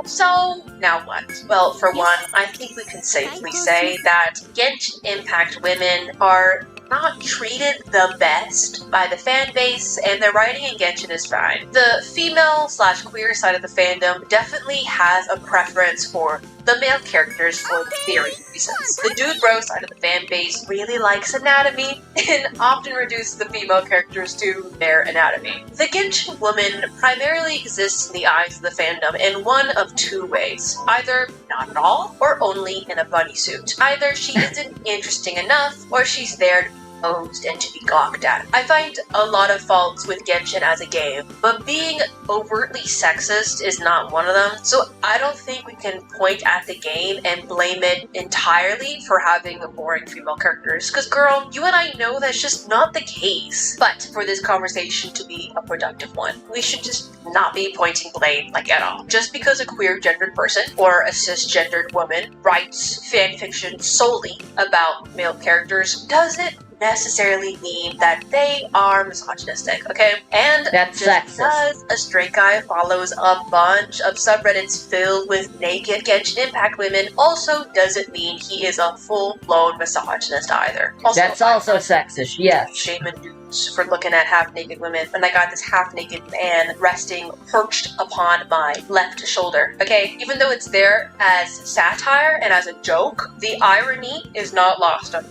So, now what? Well, for one, I think we can safely say that Genshin Impact women are not treated the best by the fan base, and their writing in Genshin is fine. The female/queer side of the fandom definitely has a preference for the male characters for various reasons. The dude bro side of the fan base really likes anatomy and often reduces the female characters to their anatomy. The Genshin woman primarily exists in the eyes of the fandom in one of two ways. Either not at all, or only in a bunny suit. Either she isn't interesting enough, or she's there to be posed and to be gawked at. I find a lot of faults with Genshin as a game, but being overtly sexist is not one of them, so I don't think we can point at the game and blame it entirely for having boring female characters, because girl, you and I know that's just not the case. But for this conversation to be a productive one, we should just not be pointing blame like at all. Just because a queer gendered person or a cisgendered woman writes fanfiction solely about male characters doesn't necessarily mean that they are misogynistic, okay? And that's just sexist. Because a straight guy follows a bunch of subreddits filled with naked Genshin Impact women also doesn't mean he is a full-blown misogynist either. Also, that's also sexist, yes. Shaman dudes for looking at half-naked women, and I got this half-naked man resting perched upon my left shoulder, okay? Even though it's there as satire and as a joke, the irony is not lost on me.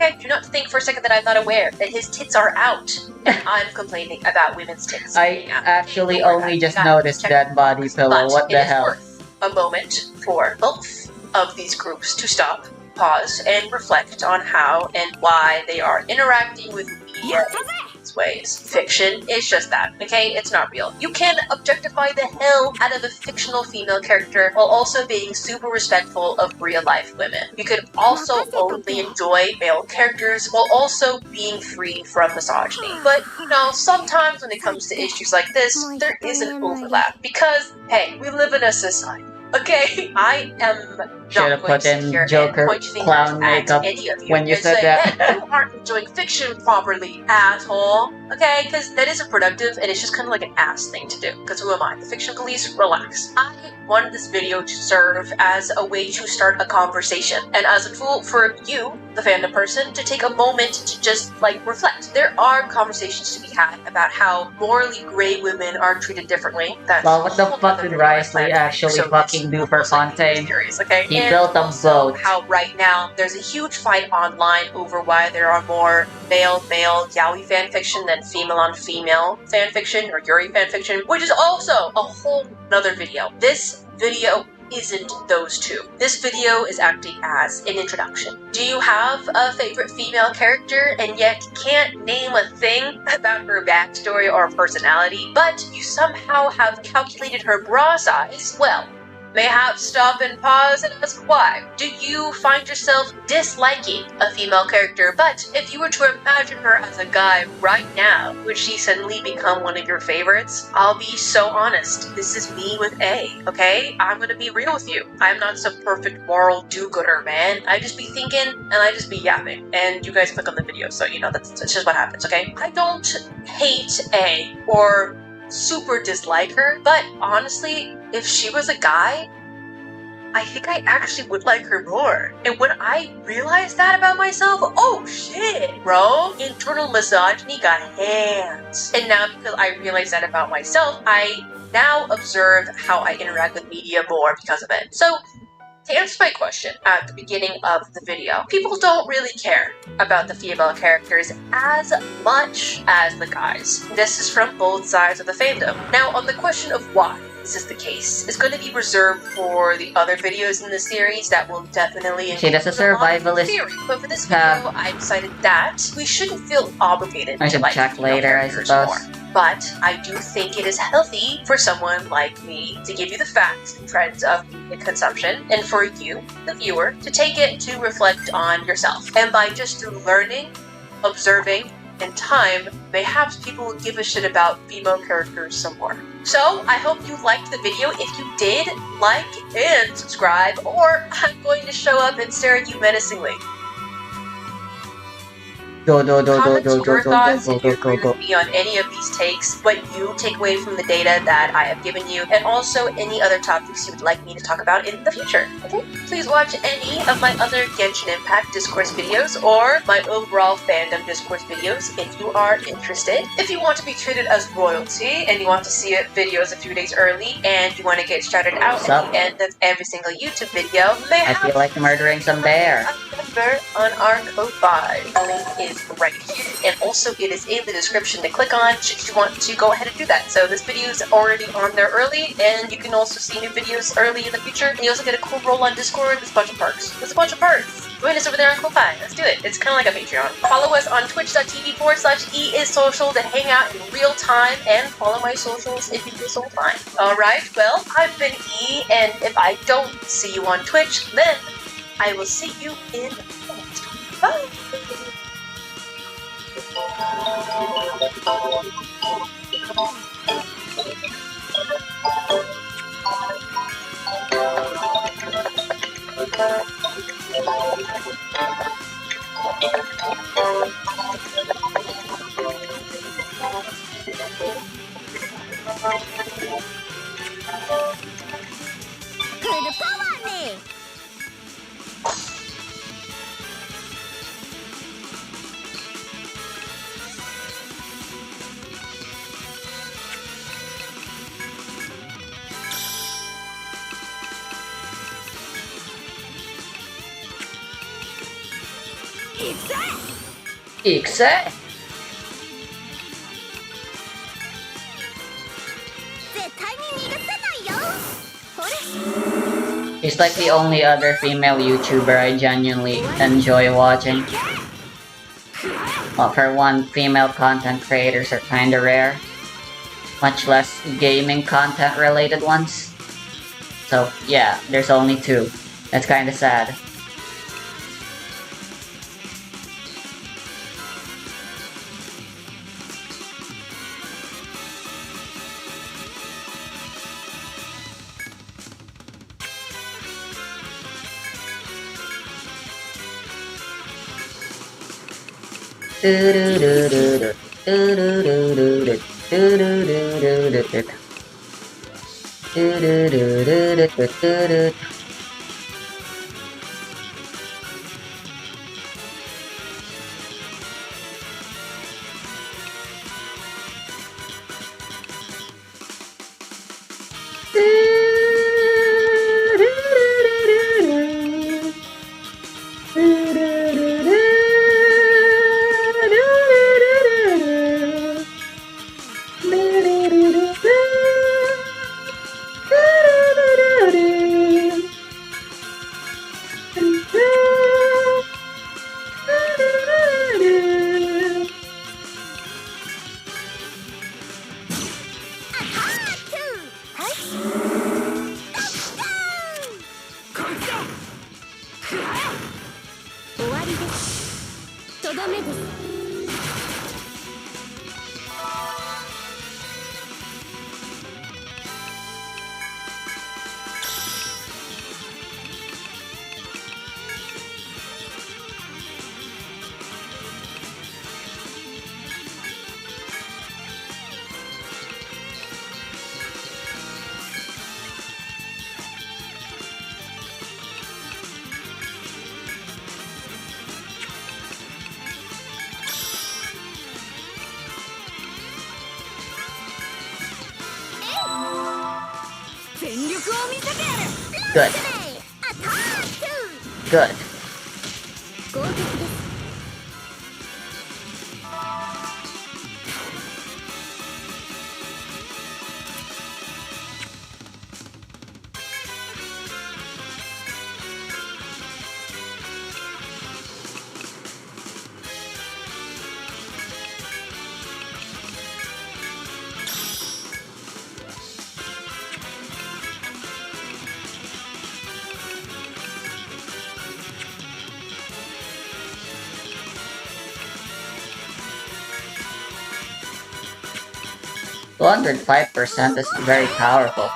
Okay, do not think for a second that I'm not aware that his tits are out, and I'm complaining about women's tits. I actually only just noticed that body pillow, what the hell? It is worth a moment for both of these groups to stop, pause, and reflect on how and why they are interacting with media in these ways. Fiction is just that, okay? It's not real. You can objectify the hell out of a fictional female character while also being super respectful of real-life women. You could also only enjoy male characters while also being free from misogyny. But, you know, sometimes when it comes to issues like this, there is an overlap. Because, hey, we live in a society. Okay, I am not going to sit here and point fingers at any of you when you and said say, that. hey, you aren't enjoying fiction properly, asshole. Okay, because that isn't productive and it's just kind of like an ass thing to do. Because who am I? The fiction police? Relax. I wanted this video to serve as a way to start a conversation and as a tool for you, the fandom person, to take a moment to just like reflect. There are conversations to be had about how morally gray women are treated differently. That's well, what the fuck did Risley actually fucking do for Fontaine? Okay? He built a boat. How right now there's a huge fight online over why there are more male-male yaoi fanfiction than female-on-female fanfiction or yuri fanfiction, which is also a whole nother video. This video isn't those two. This video is acting as an introduction. Do you have a favorite female character and yet can't name a thing about her backstory or personality, but you somehow have calculated her bra size? Well, mayhap stop and pause and ask why. Do you find yourself disliking a female character, but if you were to imagine her as a guy right now, would she suddenly become one of your favorites? I'll be so honest. This is me with A, okay? I'm gonna be real with you. I'm not some perfect moral do-gooder, man. I just be thinking and I just be yapping. And you guys click on the video, so you know that's just what happens, okay? I don't hate A or super dislike her, but honestly, if she was a guy, I think I actually would like her more. And when I realized that about myself, oh shit, bro, internal misogyny got hands. And now because I realized that about myself, I now observe how I interact with media more because of it. So to answer my question at the beginning of the video, people don't really care about the female characters as much as the guys. This is from both sides of the fandom. Now, on the question of why this is the case, is going to be reserved for the other videos in the series that will definitely See, that's a survivalist theory. But for this video, I decided that we shouldn't feel obligated I to should like check female later, I characters suppose. more. But I do think it is healthy for someone like me to give you the facts and trends of media consumption, and for you, the viewer, to take it to reflect on yourself. And by just through learning, observing, and time, perhaps people will give a shit about female characters some more. So, I hope you liked the video. If you did, like and subscribe, or I'm going to show up and stare at you menacingly. Comment your thoughts if you agree with me on any of these takes, what you take away from the data that I have given you, and also any other topics you would like me to talk about in the future. Okay? Please watch any of my other Genshin Impact discourse videos or my overall fandom discourse videos if you are interested. If you want to be treated as royalty and you want to see videos a few days early and you want to get shouted out at the end of every single YouTube video, I feel like murdering some bear. On our Ko-Fi. The link is right here, and also it is in the description to click on should you want to go ahead and do that. So this video is already on there early, and you can also see new videos early in the future, and you also get a cool role on Discord. There's a bunch of perks. There's a bunch of perks. Join us over there on Ko-Fi. Let's do it. It's kind of like a Patreon. Follow us on twitch.tv/eIsSocial to hang out in real time, and follow my socials if you feel so inclined. Alright, well, I've been E, and if I don't see you on Twitch, then I will see you in the next one. Bye! Except she's like the only other female YouTuber I genuinely enjoy watching. Well, for one, female content creators are kinda rare. Much less gaming content related ones. So yeah, there's only two. That's kinda sad. Good. Good. $205% is very powerful.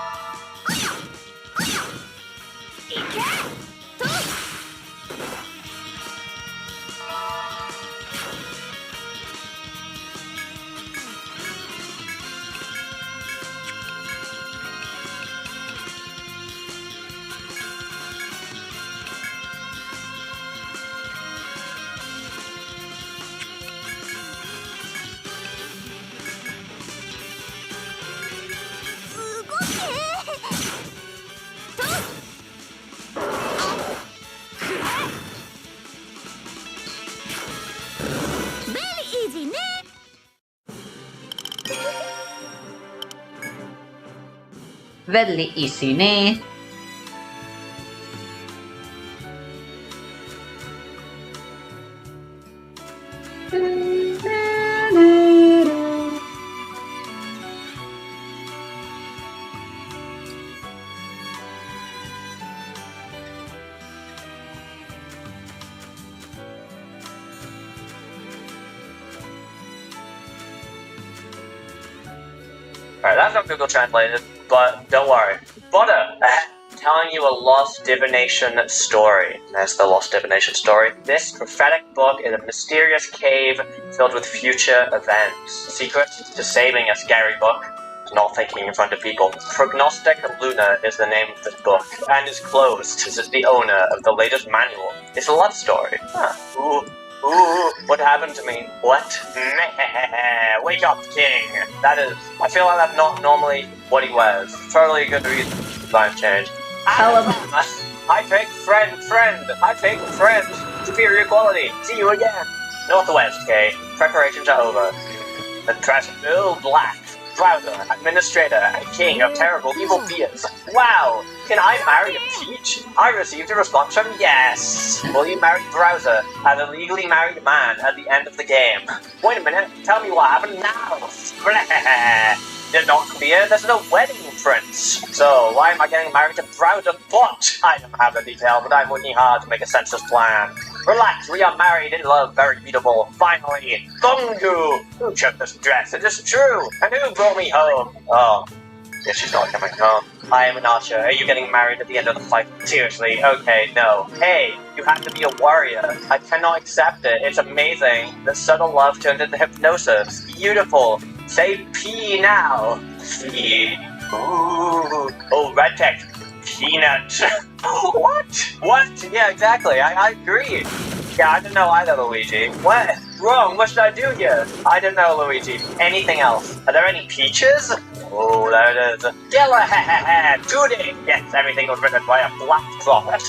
Very easy ne. Alright, that's not Google translated, but don't worry. Butter! Telling you a lost divination story. That's the lost divination story. This prophetic book is a mysterious cave filled with future events. Secret to saving a scary book. Not thinking in front of people. Prognostic Luna is the name of this book, and is closed. This is the owner of the latest manual. It's a love story. Huh. Ooh, what happened to me? What? Meh, wake up, king. That is, I feel like that's not normally what he wears. Totally a good reason for design change. I pick friend. I pick friend. Superior quality. See you again. Northwest, okay? Preparations are over. The dress Earl Black. Browser, administrator, and king of terrible evil beings. Wow! Can I marry a peach? I received a response from yes! Will you marry Browser as a legally married man at the end of the game? Wait a minute, tell me what happened now! Did not clear, there's no wedding prince. So, why am I getting married to Browser? But I don't have the detail, but I'm working hard to make a census plan. Relax, we are married in love, very beautiful. Finally, Bungu! Who took this dress? It is true! And who brought me home? Oh, guess she's not coming home. I am an archer. Are you getting married at the end of the fight? Seriously? Okay, no. Hey, you have to be a warrior. I cannot accept it. It's amazing. The subtle love turned into hypnosis. Beautiful. Say P now. P. Ooh. Oh, red text. Peanut. What? What? Yeah, exactly. I agree. Yeah, I didn't know either, Luigi. What? Wrong. What should I do here? I don't know, Luigi. Anything else? Are there any peaches? Oh, there it is. Yellow, Tooting! Yes, everything was written by a black prophet.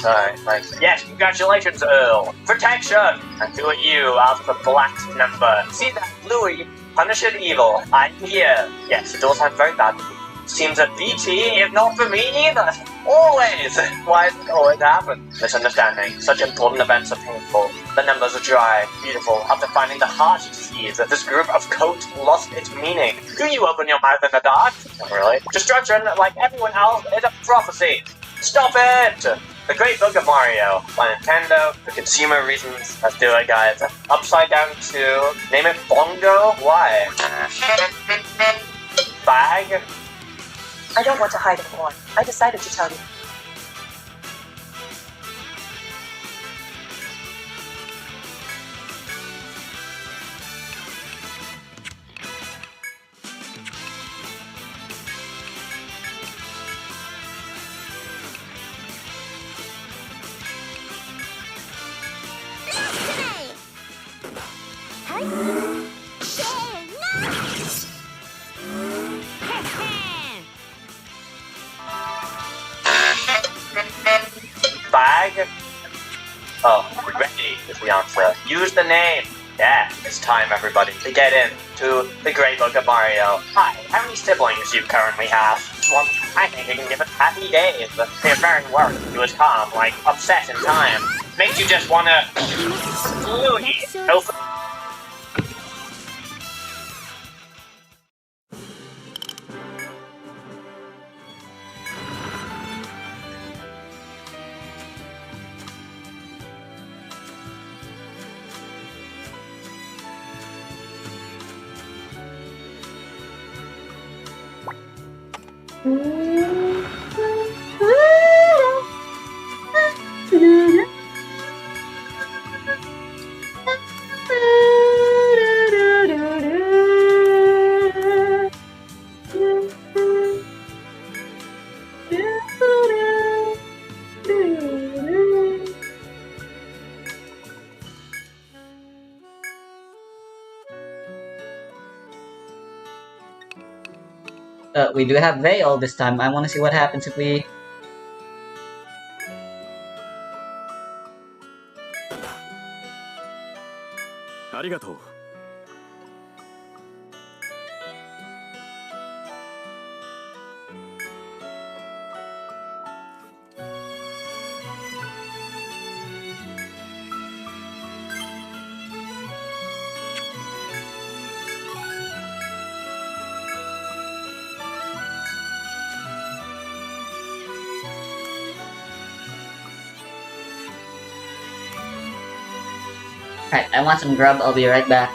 Nice. Yes, congratulations, Earl. Protection! And who are you after the black number? See that, Louis? Punished evil. I'm here. Yes, it all sounds very bad. Seems a BT, if not for me either. Always! Why does it always happen? Misunderstanding. Such important events are painful. The numbers are dry, beautiful. After finding the heart seeds that this group of coats lost its meaning. Do you open your mouth in the dark? Not really. Destruction, like everyone else, is a prophecy. Stop it! The Great Book of Mario by Nintendo for consumer reasons. Let's do it, guys. Upside Down 2. Name it Bongo? Why? Bag? I don't want to hide anymore. I decided to tell you. bag? Oh, ready is the answer. Use the name. Yeah, it's time, everybody, to get into the Great Book of Mario. Hi, how many siblings do you currently have? Well, I think you can give it happy days. They're very worried you was calm, like upset in time. Makes you just wanna... We do have Veil this time. I want to see what happens if we... ありがとう。 Alright, I want some grub. I'll be right back.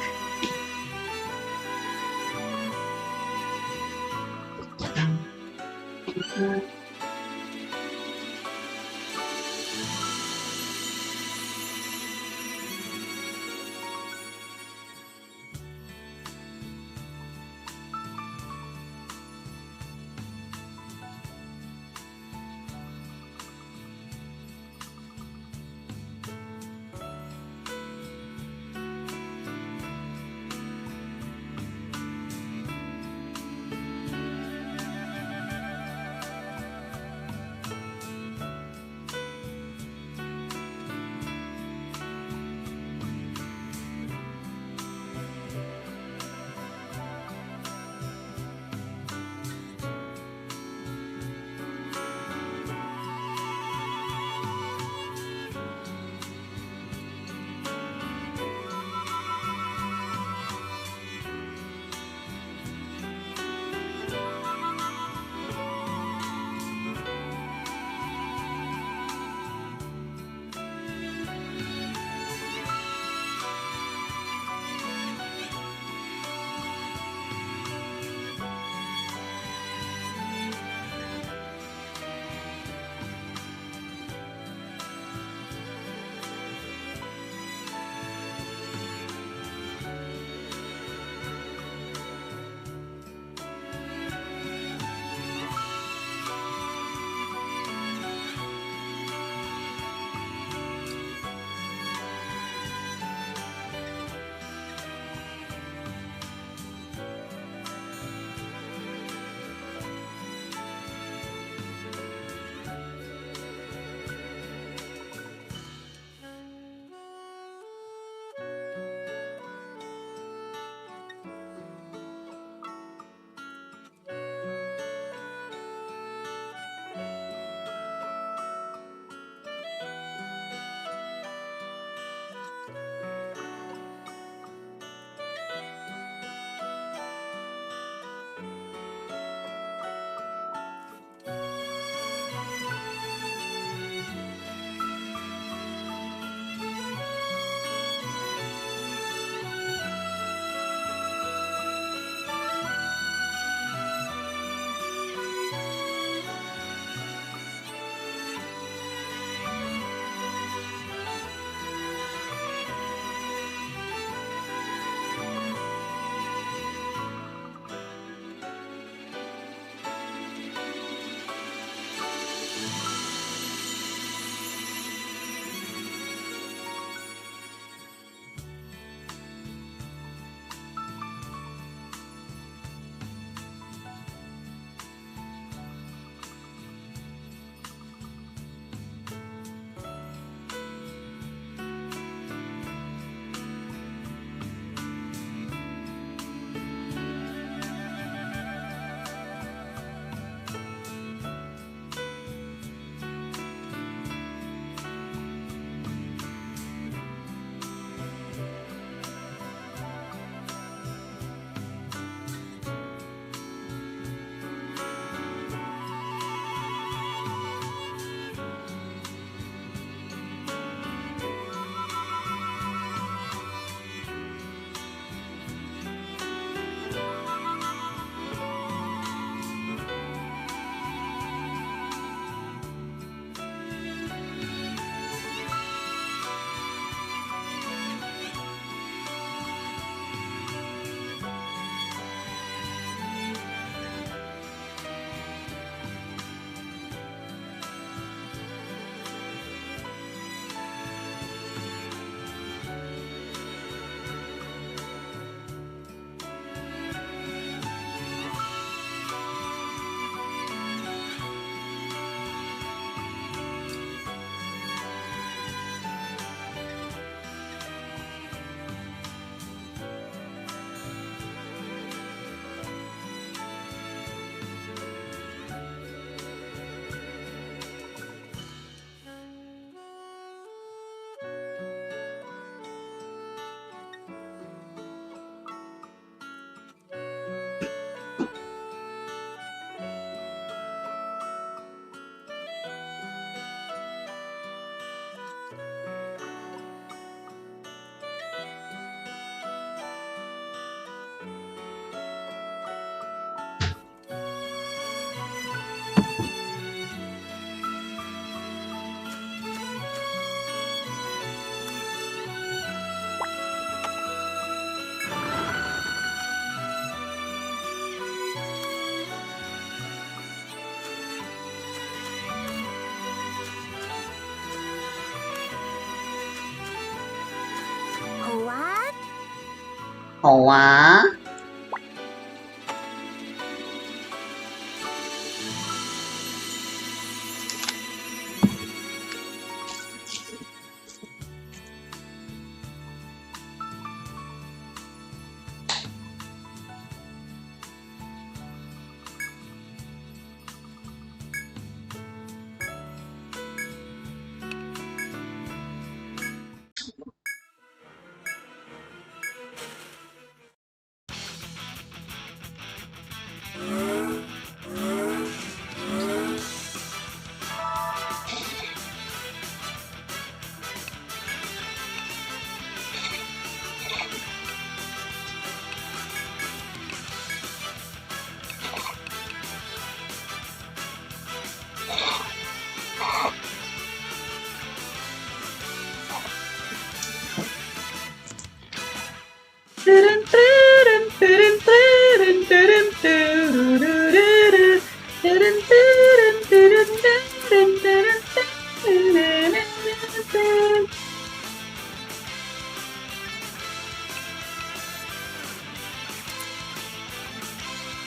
Aw.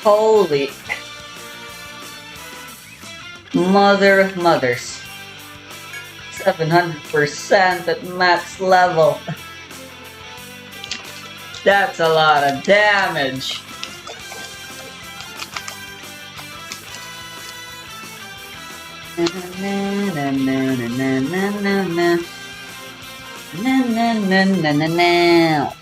Holy mother of mothers. 700% at max level. That's a lot of damage. Na na na na na na na na na na na na na.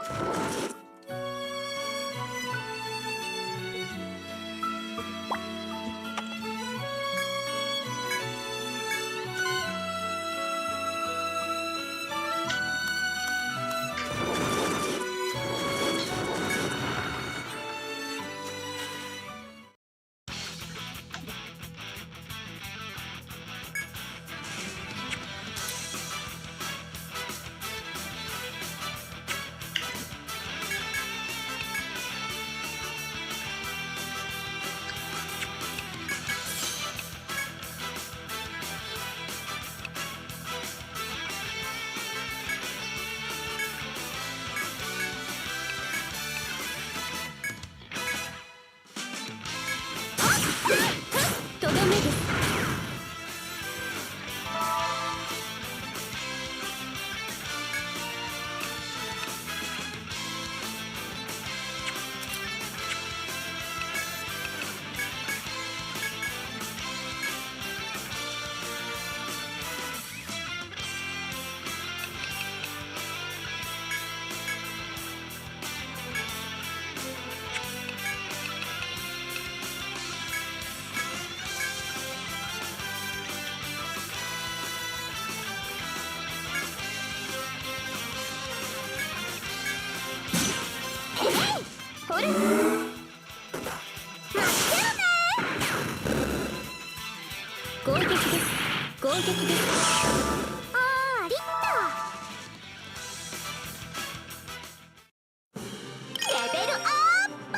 とどめです。ほれ、攻撃です。攻撃です。ありった。レベルアップ。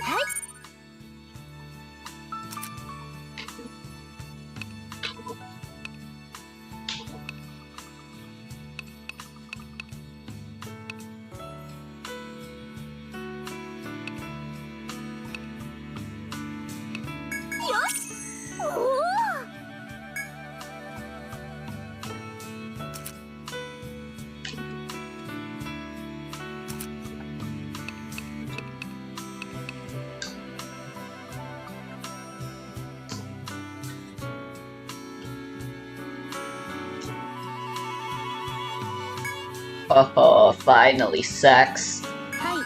はい。よし。おお。Oh, finally, sex. はい。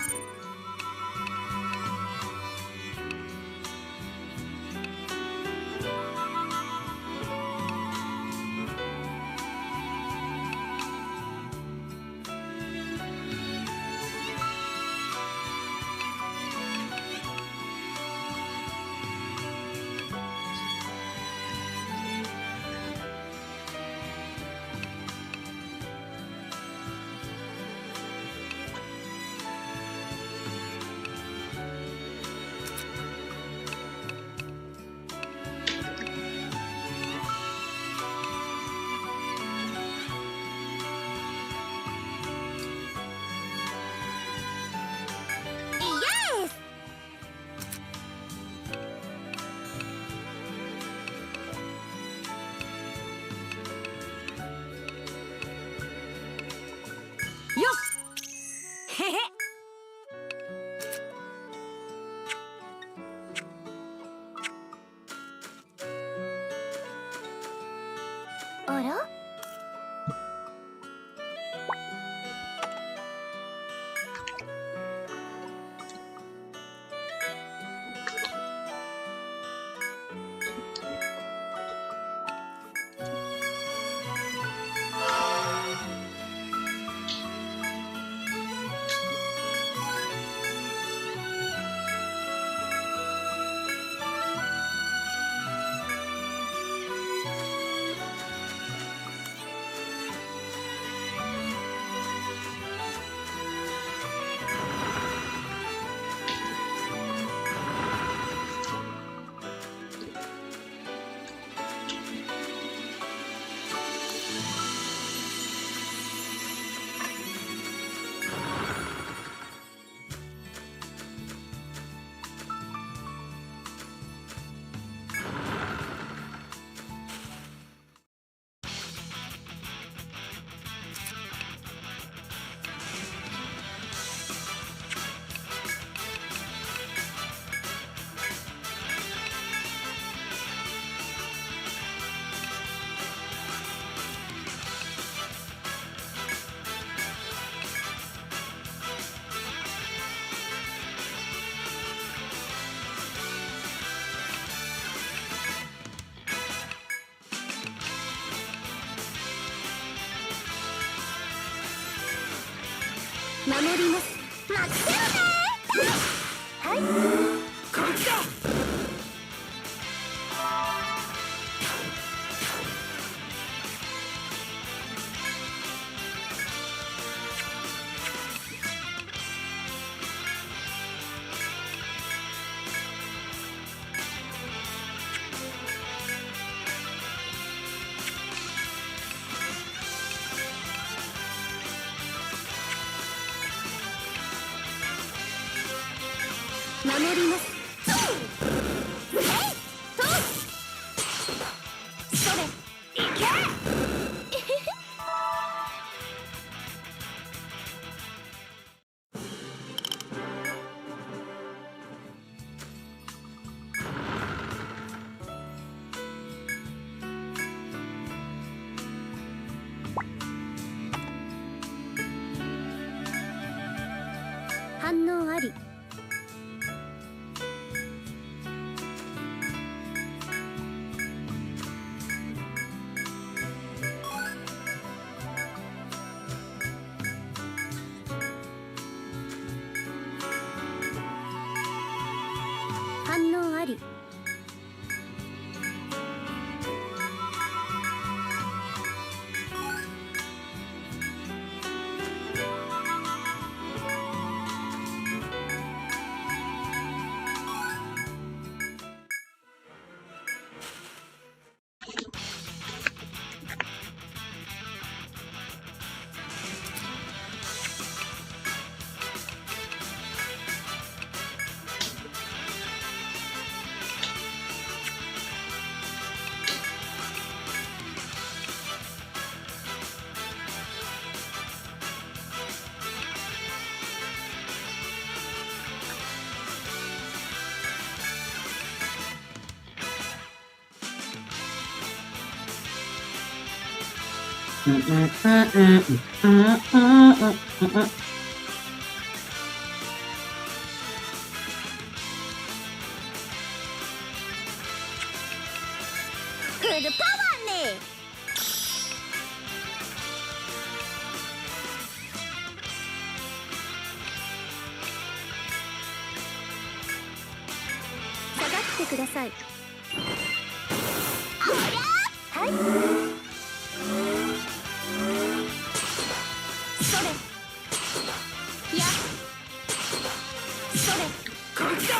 イエス。よっ。へへ。あら。守ります。待ってろね。はい。こっちだ。守ります。それいけ。反応あり。反応あり。フルパワーね。下がってください。はい。それ。や。それ。こっちだ。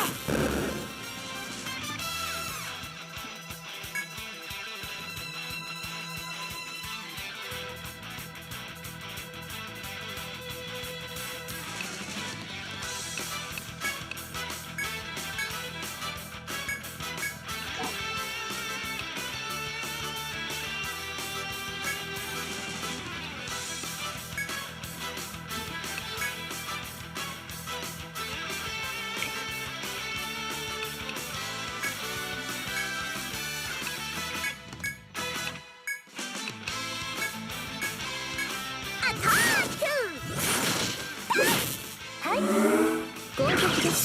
アタック。はい。攻撃です。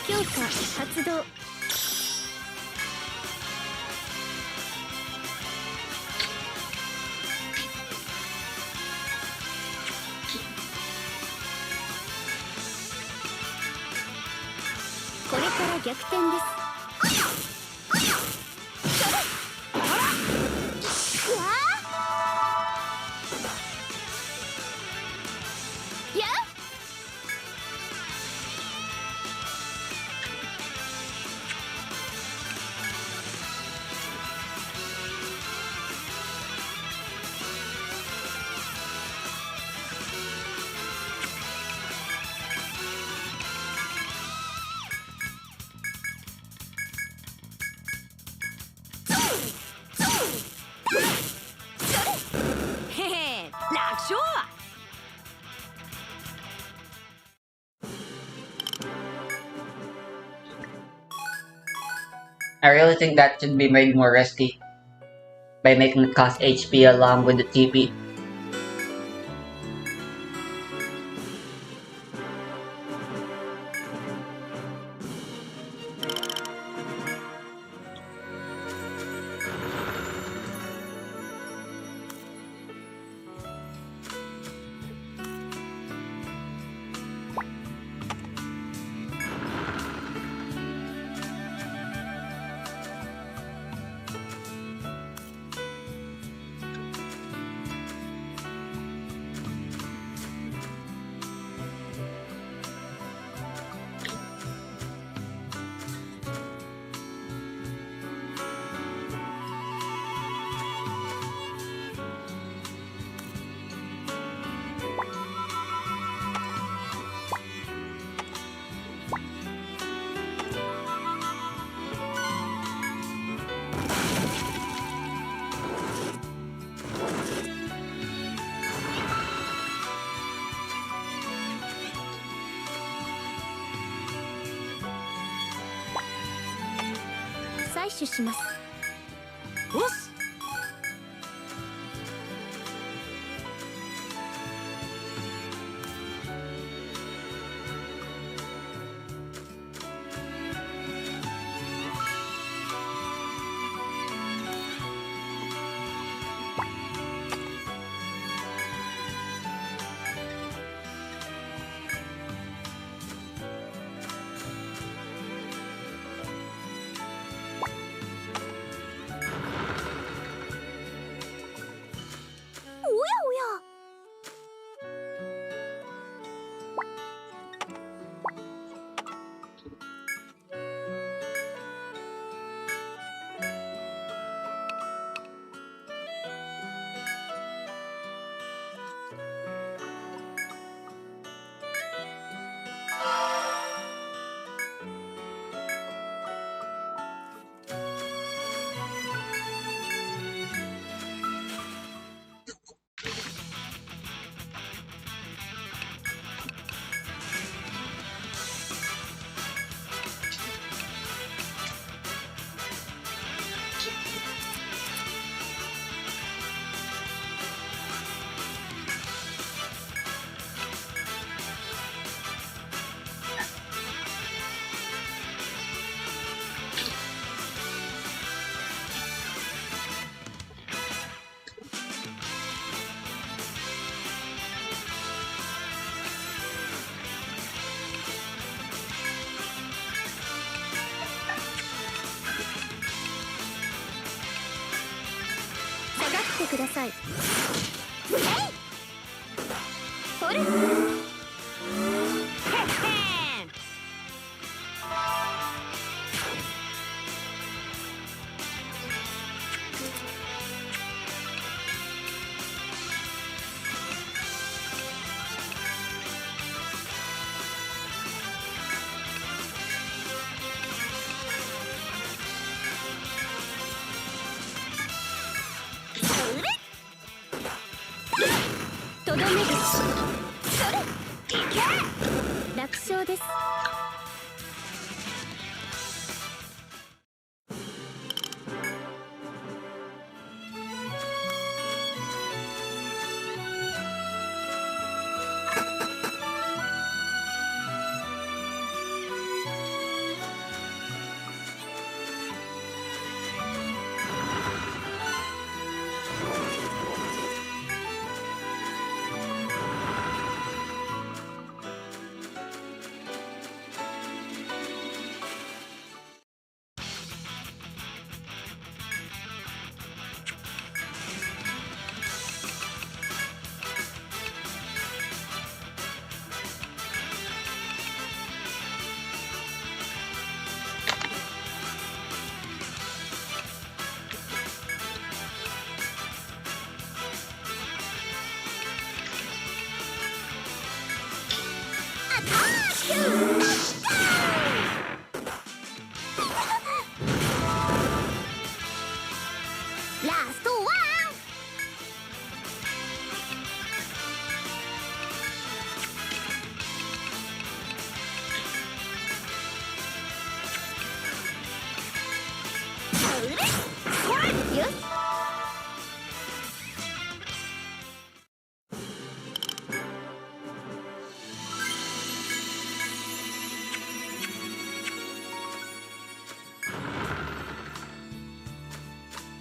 強化発動。これから逆転です。I really think that should be made more risky by making it cost HP along with the TP.採取します。よし。おやおや。下がってください。ほれ。とどめです。それ。いけ。楽勝です。ラストワン。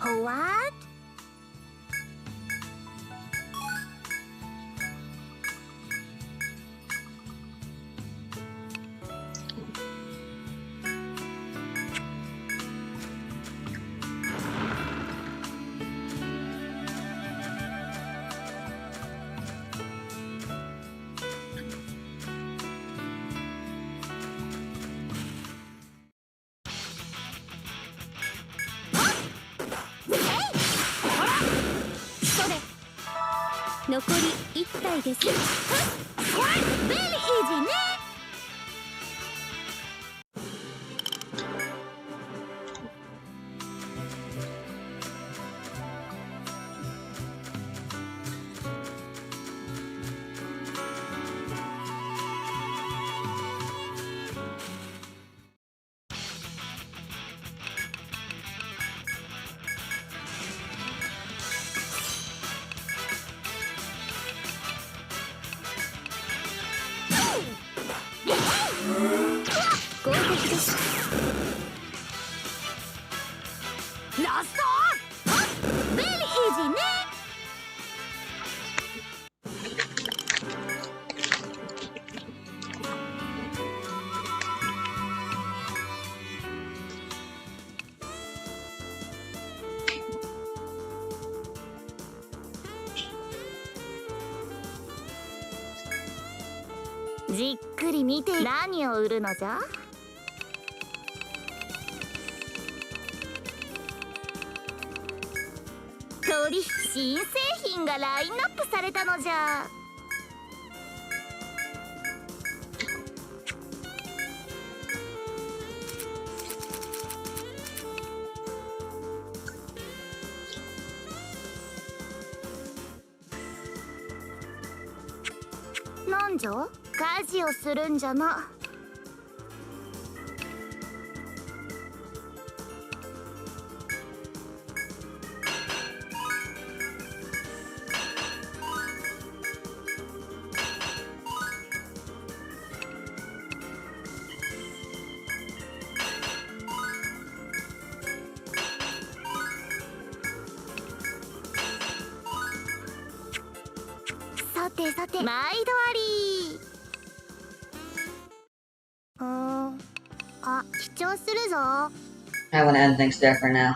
What?それ残り1体です。ベリーイージーね。合撃です。ラストオンベリーイージーね。じっくり見て。何を売るのじゃ。取引新製品がラインナップされたのじゃ。なんじゃ。家事をするんじゃな。さてさて、毎度あり。あ、記帳するぞ。I want to end things there for now.